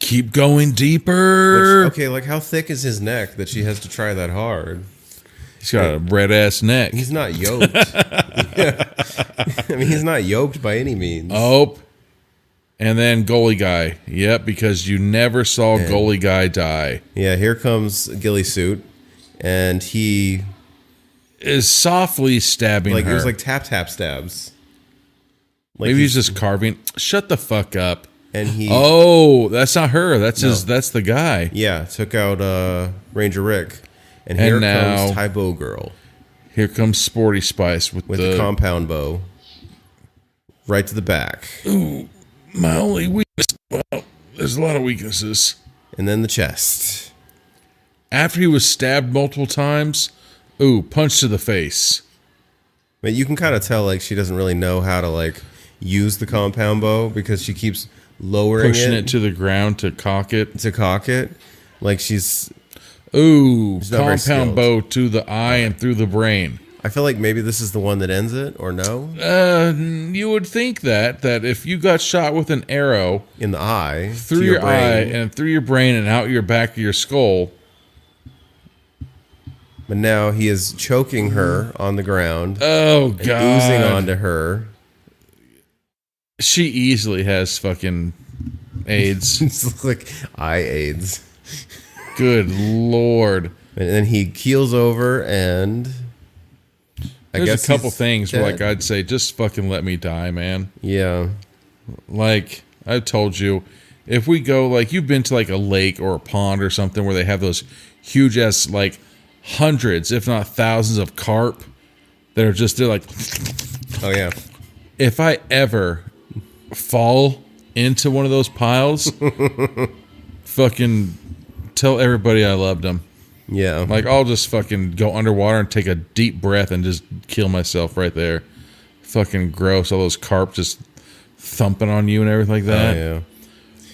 keep going deeper. Okay, like how thick is his neck that she has to try that hard? He's got a red ass neck. He's not yoked. I mean, he's not yoked by any means. Oh. And then goalie guy. Yep, because you never saw goalie guy die. Yeah, here comes Gillisuit, and he is softly stabbing like her. it was like tap stabs. Like maybe he's just carving. Shut the fuck up. And he that's not her. That's that's the guy. Yeah, took out Ranger Rick. And And here now- comes Tybo Girl Here comes Sporty Spice with the compound bow. Right to the back. my only weakness. Well, there's a lot of weaknesses. And then the chest. After he was stabbed multiple times, punch to the face. But you can kind of tell like she doesn't really know how to like use the compound bow because she keeps lowering Pushing it to the ground to cock it. Like she's not very Compound skilled. bow to the eye and through the brain. I feel like maybe this is the one that ends it, or no? You would think that if you got shot with an arrow In the eye. through to your eye brain. and through your brain and out your back of your skull. But now he is choking her on the ground. Oh, and God. oozing onto her. She easily has fucking AIDS. It's like eye AIDS. Good Lord. And then he keels over and There's guess a couple he's things where, dead. like, I'd say, just fucking let me die, man. Yeah. Like, I've told you, if we go, like, you've been to, like, a lake or a pond or something where they have those huge-ass, like, hundreds, if not thousands of carp that are just, they're like... Oh, yeah. If I ever fall into one of those piles, fucking tell everybody I loved them. Yeah. Like, I'll just fucking go underwater and take a deep breath and just kill myself right there. Fucking gross. All those carp just thumping on you and everything like that. Oh, yeah.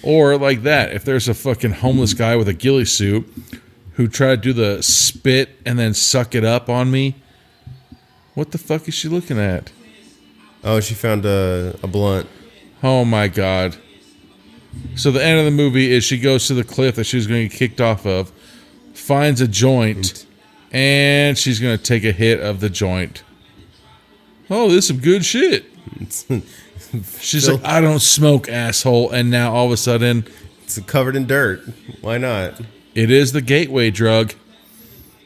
Or like that, if there's a fucking homeless guy with a ghillie suit who tried to do the spit and then suck it up on me. What the fuck is she looking at? Oh, she found a blunt. Oh my God. So the end of the movie is she goes to the cliff that she was going to get kicked off of, finds a joint, and she's going to take a hit of the joint. Oh, this is some good shit. She's like, I don't smoke, asshole. And now all of a sudden, it's covered in dirt. Why not? It is the gateway drug.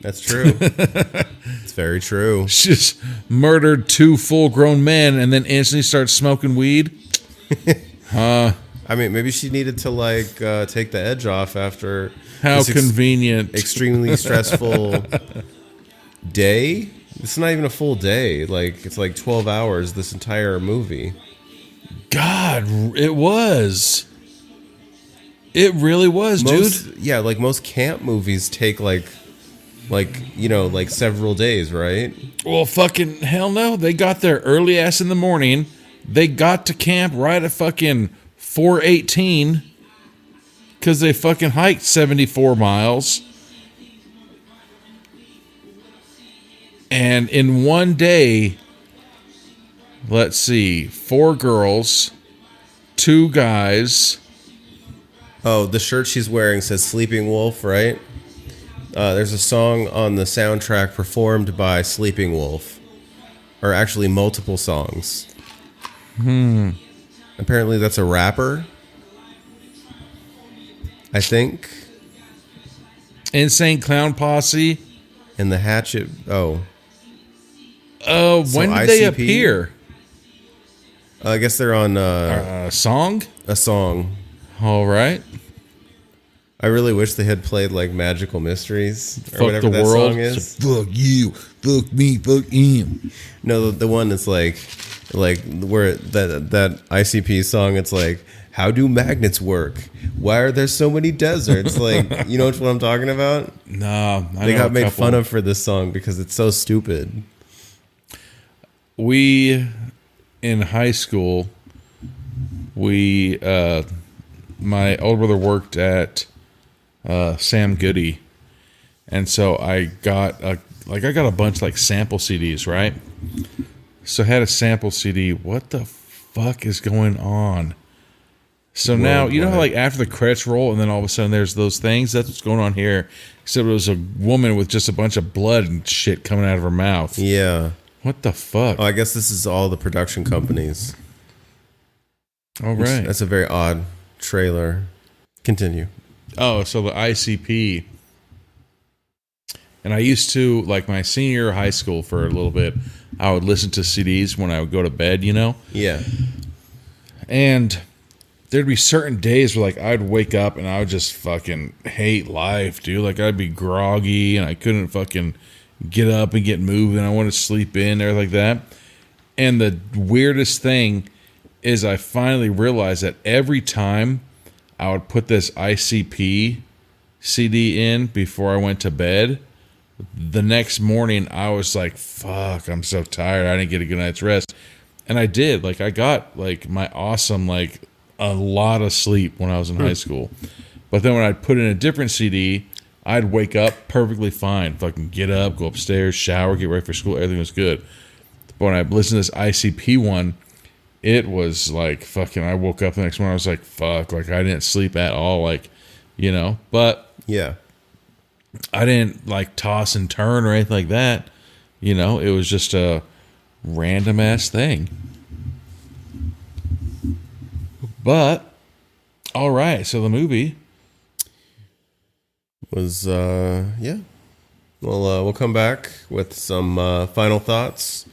That's true. It's very true. She just murdered 2 full-grown men and then instantly starts smoking weed. I mean, maybe she needed to like take the edge off after How convenient. extremely stressful day. It's not even a full day. Like it's like 12 hours. This entire movie. God, it was. It really was, dude. Yeah, like most camp movies take like several days, right? Well, fucking hell no. They got there early ass in the morning. They got to camp right at fucking 4:18 because they fucking hiked 74 miles. And in one day, let's see, 4 girls, 2 guys. Oh, the shirt she's wearing says Sleeping Wolf, right? There's a song on the soundtrack performed by Sleeping Wolf. Or actually multiple songs. Apparently that's a rapper. I think. Insane Clown Posse. And the Hatchet... Oh. When did they ICP? appear? I guess they're on Song? a song. All right. I really wish they had played like Magical Mysteries or Fuck whatever the that world. song is. So fuck you, fuck me, fuck him. No, the one that's like where that ICP song. It's like, how do magnets work? Why are there so many deserts? Like, you know what I'm talking about? Nah, They got made fun of for this song because it's so stupid. We in high school, my older brother worked at Sam Goody, and so I got a bunch like sample CDs, right? So I had a sample CD. What the fuck is going on? So now you know how like after the credits roll and then all of a sudden there's those things. That's what's going on here. Except it was a woman with just a bunch of blood and shit coming out of her mouth. Yeah. What the fuck? Oh, I guess this is all the production companies. All right. That's a very odd trailer. Continue. Oh, so the ICP. And I used to, like my senior year of high school for a little bit, I would listen to CDs when I would go to bed, you know? Yeah. And there'd be certain days where like I'd wake up and I would just fucking hate life, dude. Like I'd be groggy and I couldn't fucking get up and get moving. I wanted to sleep in, everything like that. And the weirdest thing is I finally realized that every time I would put this ICP CD in before I went to bed, the next morning I was like, fuck, I'm so tired. I didn't get a good night's rest. And I did. Like I got like my awesome, like a lot of sleep when I was in high school. But then when I'd put in a different CD, I'd wake up perfectly fine. Fucking get up, go upstairs, shower, get ready for school. Everything was good. But when I listened to this ICP one, it was like fucking, I woke up the next morning, I was like, fuck, like I didn't sleep at all. Like, you know, but Yeah. I didn't like toss and turn or anything like that. You know, it was just a random ass thing. But, all right, so the movie Was yeah. Well, we'll come back with some final thoughts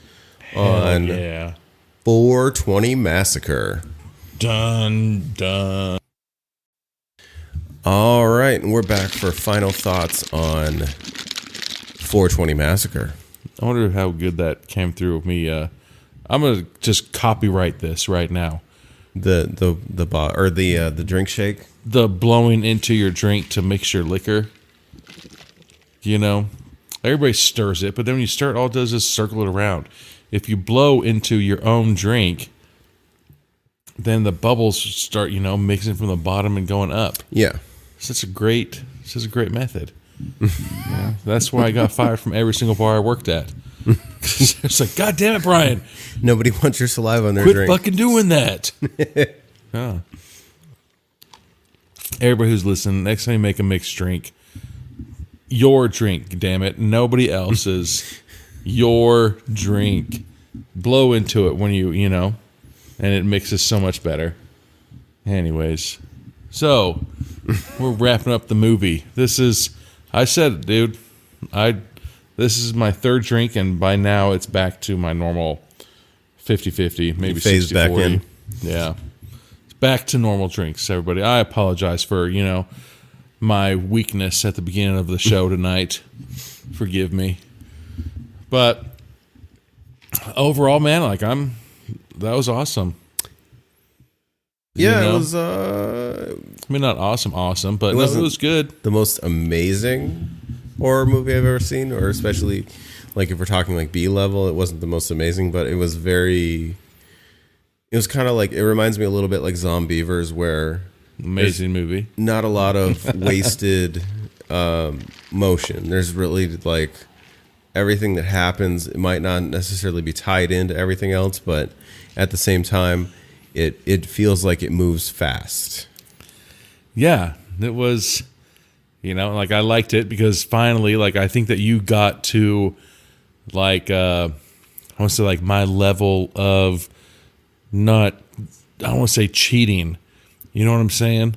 on 420 Massacre. Dun dun. All right, and we're back for final thoughts on 420 Massacre. I wonder how good that came through with me. I'm gonna just copyright this right now. The drink shake. The blowing into your drink to mix your liquor. You know, everybody stirs it, but then when you stir it, all it does is circle it around. If you blow into your own drink, then the bubbles start, you know, mixing from the bottom and going up. Yeah. Such a great method. Yeah, that's why I got fired from every single bar I worked at. It's like, God damn it, Brian. Nobody wants your saliva on their Quit drink. fucking doing that. Yeah. Everybody who's listening, next time you make a mixed drink, your drink, damn it. Nobody else's. Your drink. Blow into it when you know, and it mixes so much better. Anyways, so we're wrapping up the movie. I said it, dude. This is my third drink, and by now it's back to my normal 50-50, maybe 60-40. Back in. Yeah. It's back to normal drinks, everybody. I apologize for, my weakness at the beginning of the show tonight. Forgive me. But overall, man, that was awesome. Yeah, it was not awesome, but it was good. The most amazing horror movie I've ever seen, or especially like if we're talking like B level, it wasn't the most amazing, but it was kind of like, it reminds me a little bit like Zombievers, where amazing movie. Not a lot of wasted motion. There's really like everything that happens, it might not necessarily be tied into everything else, but at the same time, it feels like it moves fast. Yeah, it was, I liked it because finally, I think that you got to I want to say my level of I don't want to say cheating. You know what I'm saying?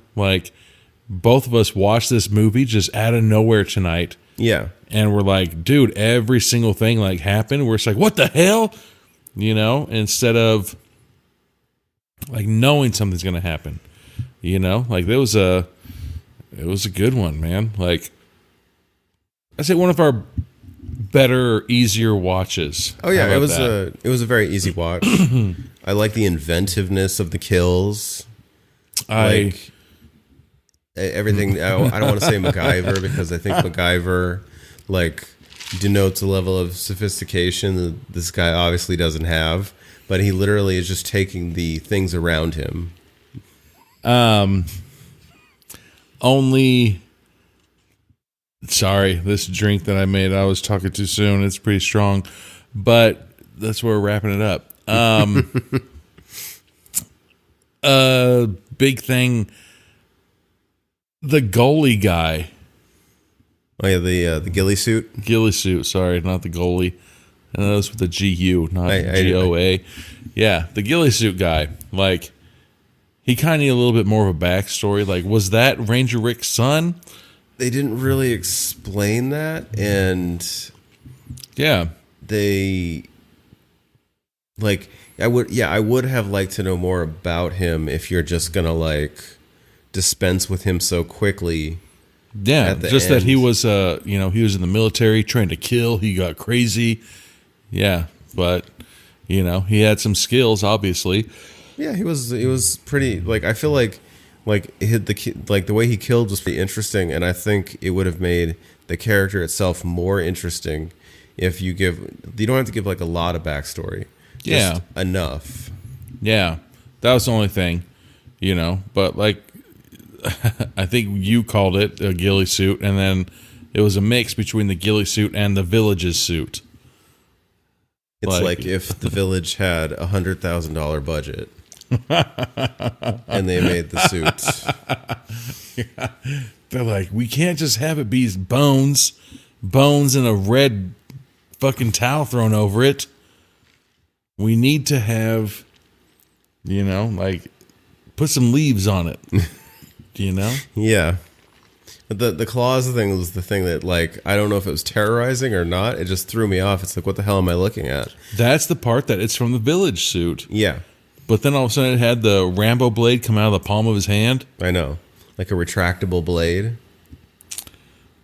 Both of us watched this movie just out of nowhere tonight. Yeah. And we're like, dude, every single thing happened. We're just like, what the hell? Instead of knowing something's going to happen. It was a good one, man. I say one of our better, easier watches. Oh yeah, it was a very easy watch. I like the inventiveness of the kills. Everything. I don't want to say MacGyver, because I think MacGyver denotes a level of sophistication that this guy obviously doesn't have. But he literally is just taking the things around him. Sorry, this drink that I made, I was talking too soon. It's pretty strong, but that's where we're wrapping it up. Big thing, the goalie guy. Oh yeah, the ghillie suit. Ghillie suit. Sorry, not the goalie. And that was with the GU, not GOA. Yeah, the ghillie suit guy. He kind of needed a little bit more of a backstory. Was that Ranger Rick's son? They didn't really explain that, and yeah, they I would have liked to know more about him if you're just gonna dispense with him so quickly. Yeah, just end. That he was he was in the military trained to kill. He got crazy. Yeah, but he had some skills, obviously. Yeah, he was pretty I feel like the way he killed was pretty interesting, and I think it would have made the character itself more interesting if you don't have to give a lot of backstory. Just enough. Yeah, that was the only thing, but I think you called it a ghillie suit, and then it was a mix between the ghillie suit and the Village's suit. It's if the Village had $100,000 budget and they made the suit. Yeah. They're we can't just have it be bones and a red fucking towel thrown over it. We need to have, put some leaves on it. Yeah. But the claws thing was the thing that I don't know if it was terrorizing or not. It just threw me off. It's what the hell am I looking at? That's the part that it's from the Village suit. Yeah. But then all of a sudden it had the Rambo blade come out of the palm of his hand. I know. A retractable blade.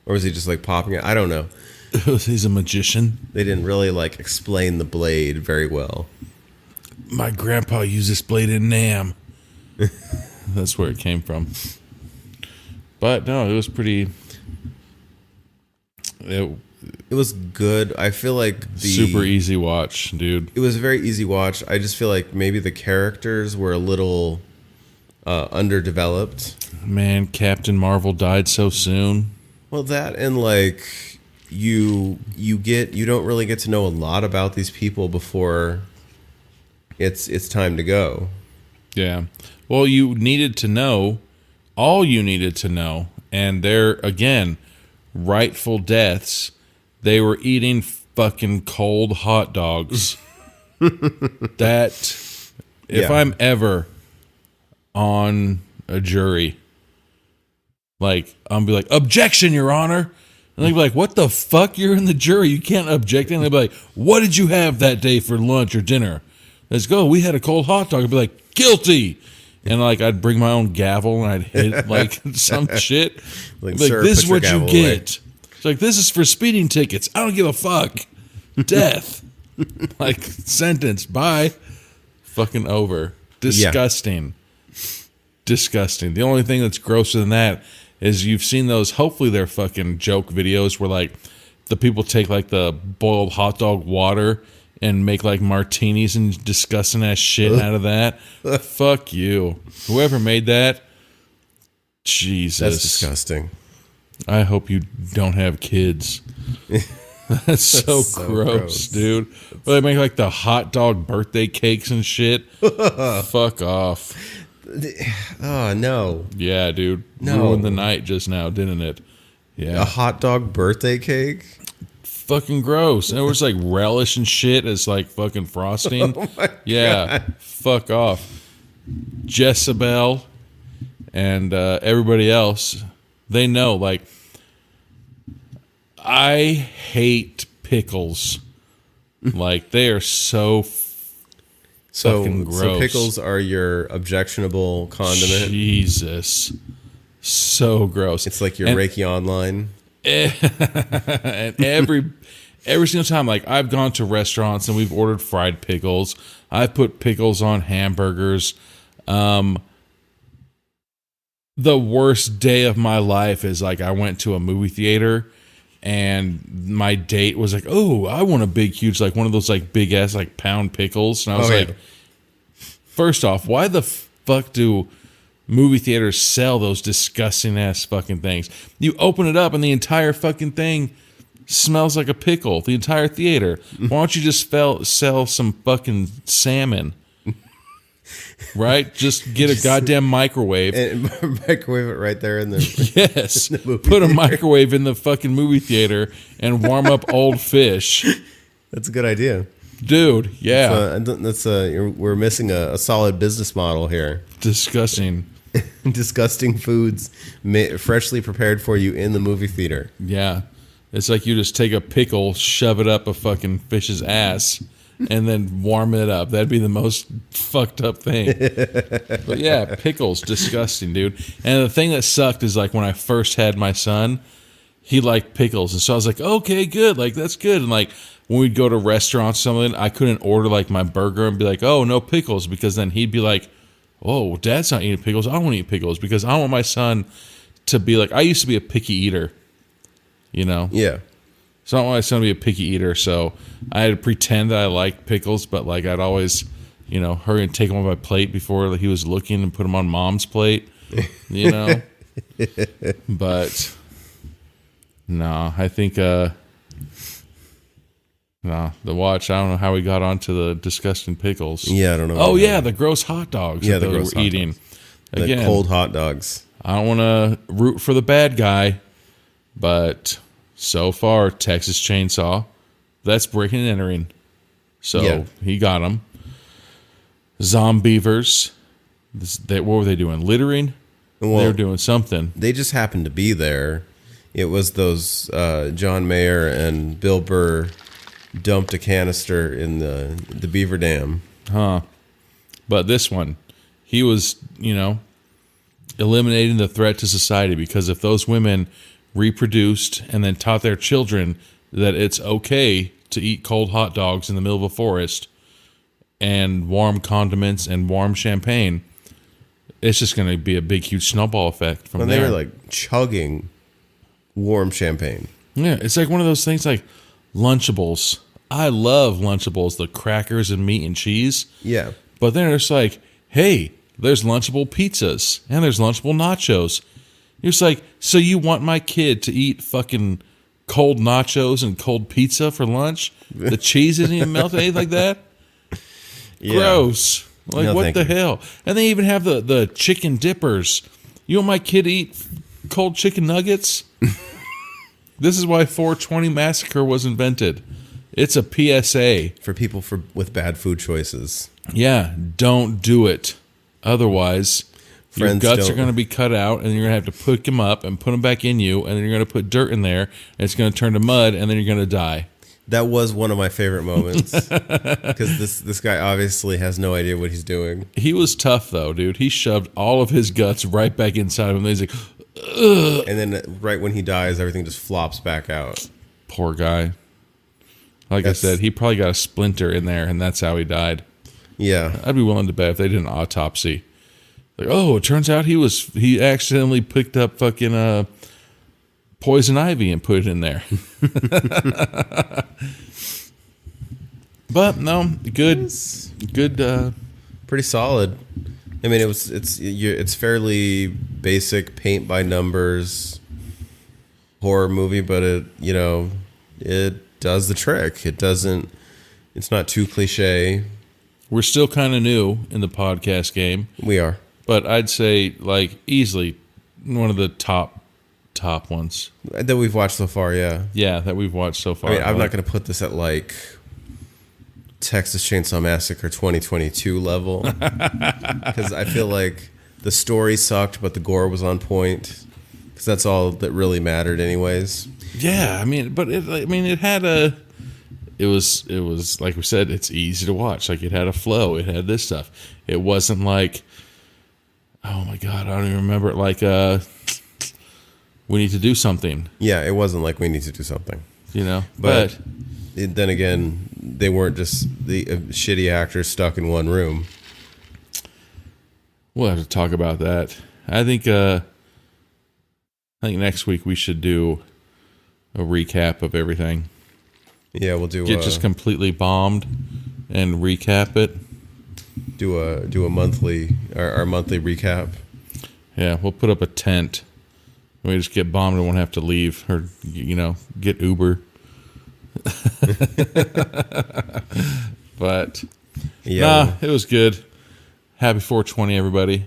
Or was he just popping it? I don't know. He's a magician. They didn't really explain the blade very well. My grandpa used this blade in Nam. That's where it came from. But no, it was pretty. It was good. I feel super easy watch, dude. It was a very easy watch. I just feel maybe the characters were a little underdeveloped. Man, Captain Marvel died so soon. Well, that and like you don't really get to know a lot about these people before it's time to go. Yeah. Well, you needed to know all you needed to know, and they're again rightful deaths. They were eating fucking cold hot dogs. That if I'm ever on a jury, like I'm be like, objection, Your Honor. And they'd be like, what the fuck? You're in the jury. You can't object. And they'd be like, what did you have that day for lunch or dinner? Let's go. We had a cold hot dog. I'd be like, guilty. And like I'd bring my own gavel and I'd hit like some shit. Like, sir, this is what you away. get. It's like, this is for speeding tickets. I don't give a fuck. Death. Like, sentence. Bye. Fucking over. Disgusting. Disgusting. The only thing that's grosser than that is you've seen those, hopefully they're fucking joke videos where like the people take like the boiled hot dog water and make like martinis and disgusting ass shit out of that. Fuck you. Whoever made that, Jesus. That's disgusting. I hope you don't have kids. That's so gross, dude. Well, they make like the hot dog birthday cakes and shit. Fuck off. Oh, no. Yeah, dude. No. Ruined the night just now, didn't it? Yeah. A hot dog birthday cake? Fucking gross. And it was like relish and shit as like fucking frosting. Oh my yeah. God. Fuck off. Jezebel and everybody else, they know, like, I hate pickles. Like, they are so fucking gross. So pickles are your objectionable condiment? Jesus. So gross. It's like your Reiki Online? And every single time, like, I've gone to restaurants and we've ordered fried pickles. I've put pickles on hamburgers. The worst day of my life is like I went to a movie theater and my date was like, oh, I want a big, huge, like one of those like big ass like pound pickles. And I was like, first off, why the fuck do movie theaters sell those disgusting ass fucking things? You open it up and the entire fucking thing smells like a pickle. The entire theater. Why don't you just sell some fucking salmon? Right? Just get a goddamn microwave. And microwave it right there in the yes. in the Put a microwave in the fucking movie theater and warm up old fish. That's a good idea. Dude, yeah. We're missing a solid business model here. Disgusting. Disgusting foods freshly prepared for you in the movie theater. Yeah. It's like you just take a pickle, shove it up a fucking fish's ass, and then warm it up. That'd be the most fucked up thing. But yeah, pickles, disgusting, dude. And the thing that sucked is like when I first had my son, he liked pickles. And so I was like, okay, good. Like, that's good. And like when we'd go to restaurants or something, I couldn't order like my burger and be like, oh, no pickles. Because then he'd be like, oh, Dad's not eating pickles. I don't want to eat pickles because I want my son to be like, I used to be a picky eater, you know? Yeah. So I don't want my son to be a picky eater, so I had to pretend that I liked pickles, but like I'd always, you know, hurry and take them on my plate before he was looking and put them on Mom's plate, you know? But no, I think no, the watch. I don't know how we got onto the disgusting pickles. Yeah, I don't know. Oh yeah, the gross hot dogs. Yeah, that the they gross were hot eating. dogs. Again, The cold hot dogs. I don't want to root for the bad guy, but so far Texas Chainsaw, that's breaking and entering. So Yeah. he got him. Zombievers. What were they doing? Littering? Well, they were doing something. They just happened to be there. It was those John Mayer and Bill Burr dumped a canister in the beaver dam. Huh. But this one, he was, you know, eliminating the threat to society, because if those women reproduced and then taught their children that it's okay to eat cold hot dogs in the middle of a forest and warm condiments and warm champagne, it's just going to be a big, huge snowball effect from When there. they were like chugging warm champagne. Yeah, it's like one of those things like Lunchables. I love Lunchables, the crackers and meat and cheese. Yeah. But then it's like, hey, there's Lunchable pizzas and there's Lunchable nachos. You're just like, so you want my kid to eat fucking cold nachos and cold pizza for lunch? The cheese isn't even melted, anything like that? Yeah. Gross. Like, No, what thank the you. hell? And they even have the chicken dippers. You want my kid to eat cold chicken nuggets? This is why 420 Massacre was invented. It's a PSA. For people with bad food choices. Yeah, don't do it. Otherwise, your Friends guts are don't. going to be cut out, and you're going to have to pick them up and put them back in you, and then you're going to put dirt in there, and it's going to turn to mud, and then you're going to die. That was one of my favorite moments. Because this guy obviously has no idea what he's doing. He was tough, though, dude. He shoved all of his guts right back inside of him. He's like, ugh. And then right when he dies, everything just flops back out. Poor guy. Like I said, he probably got a splinter in there, and that's how he died. Yeah. I'd be willing to bet if they did an autopsy. Like, oh, it turns out he accidentally picked up fucking poison ivy and put it in there. But no, good. Pretty solid. I mean, it's fairly basic paint by numbers horror movie, but it does the trick. It's not too cliche. We're still kind of new in the podcast game, We are. but I'd say like easily one of the top ones. That we've watched so far, yeah. Yeah, that we've watched so far. I mean, I'm not going to put this at like Texas Chainsaw Massacre 2022 level because I feel like the story sucked, but the gore was on point because that's all that really mattered, anyways. Yeah, I mean, but it had a. It was like we said, it's easy to watch. Like it had a flow. It had this stuff. It wasn't like, oh my god, I don't even remember it. Like we need to do something. Yeah, it wasn't like we need to do something. You know, But then again, they weren't just the shitty actors stuck in one room. we'll have to talk about that. I think next week we should do a recap of everything. Yeah, we'll do Get just completely bombed and recap it. do a monthly our monthly recap. Yeah, we'll put up a tent. We just get bombed and won't have to leave or get Uber. But Yeah, it was good. Happy 420, everybody.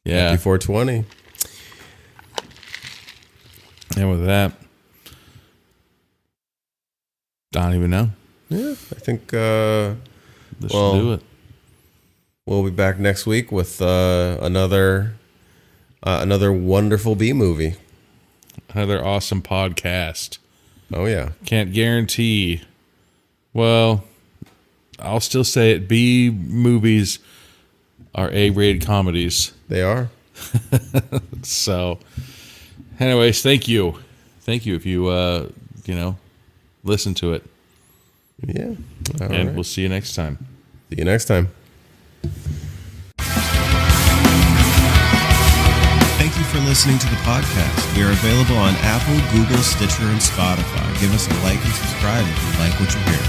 Yeah. Happy 420. And with that, I don't even know. Yeah, I think This should do it. we'll be back next week with another wonderful B movie. Another awesome podcast. Oh yeah. Can't guarantee. Well, I'll still say it. B movies are A-rated comedies. They are. So, anyways, thank you. Thank you if you, listen to it. Yeah. All And right. we'll see you next time. See you next time. Thank you for listening to the podcast. We are available on Apple, Google, Stitcher, and Spotify. Give us a like and subscribe if you like what you hear.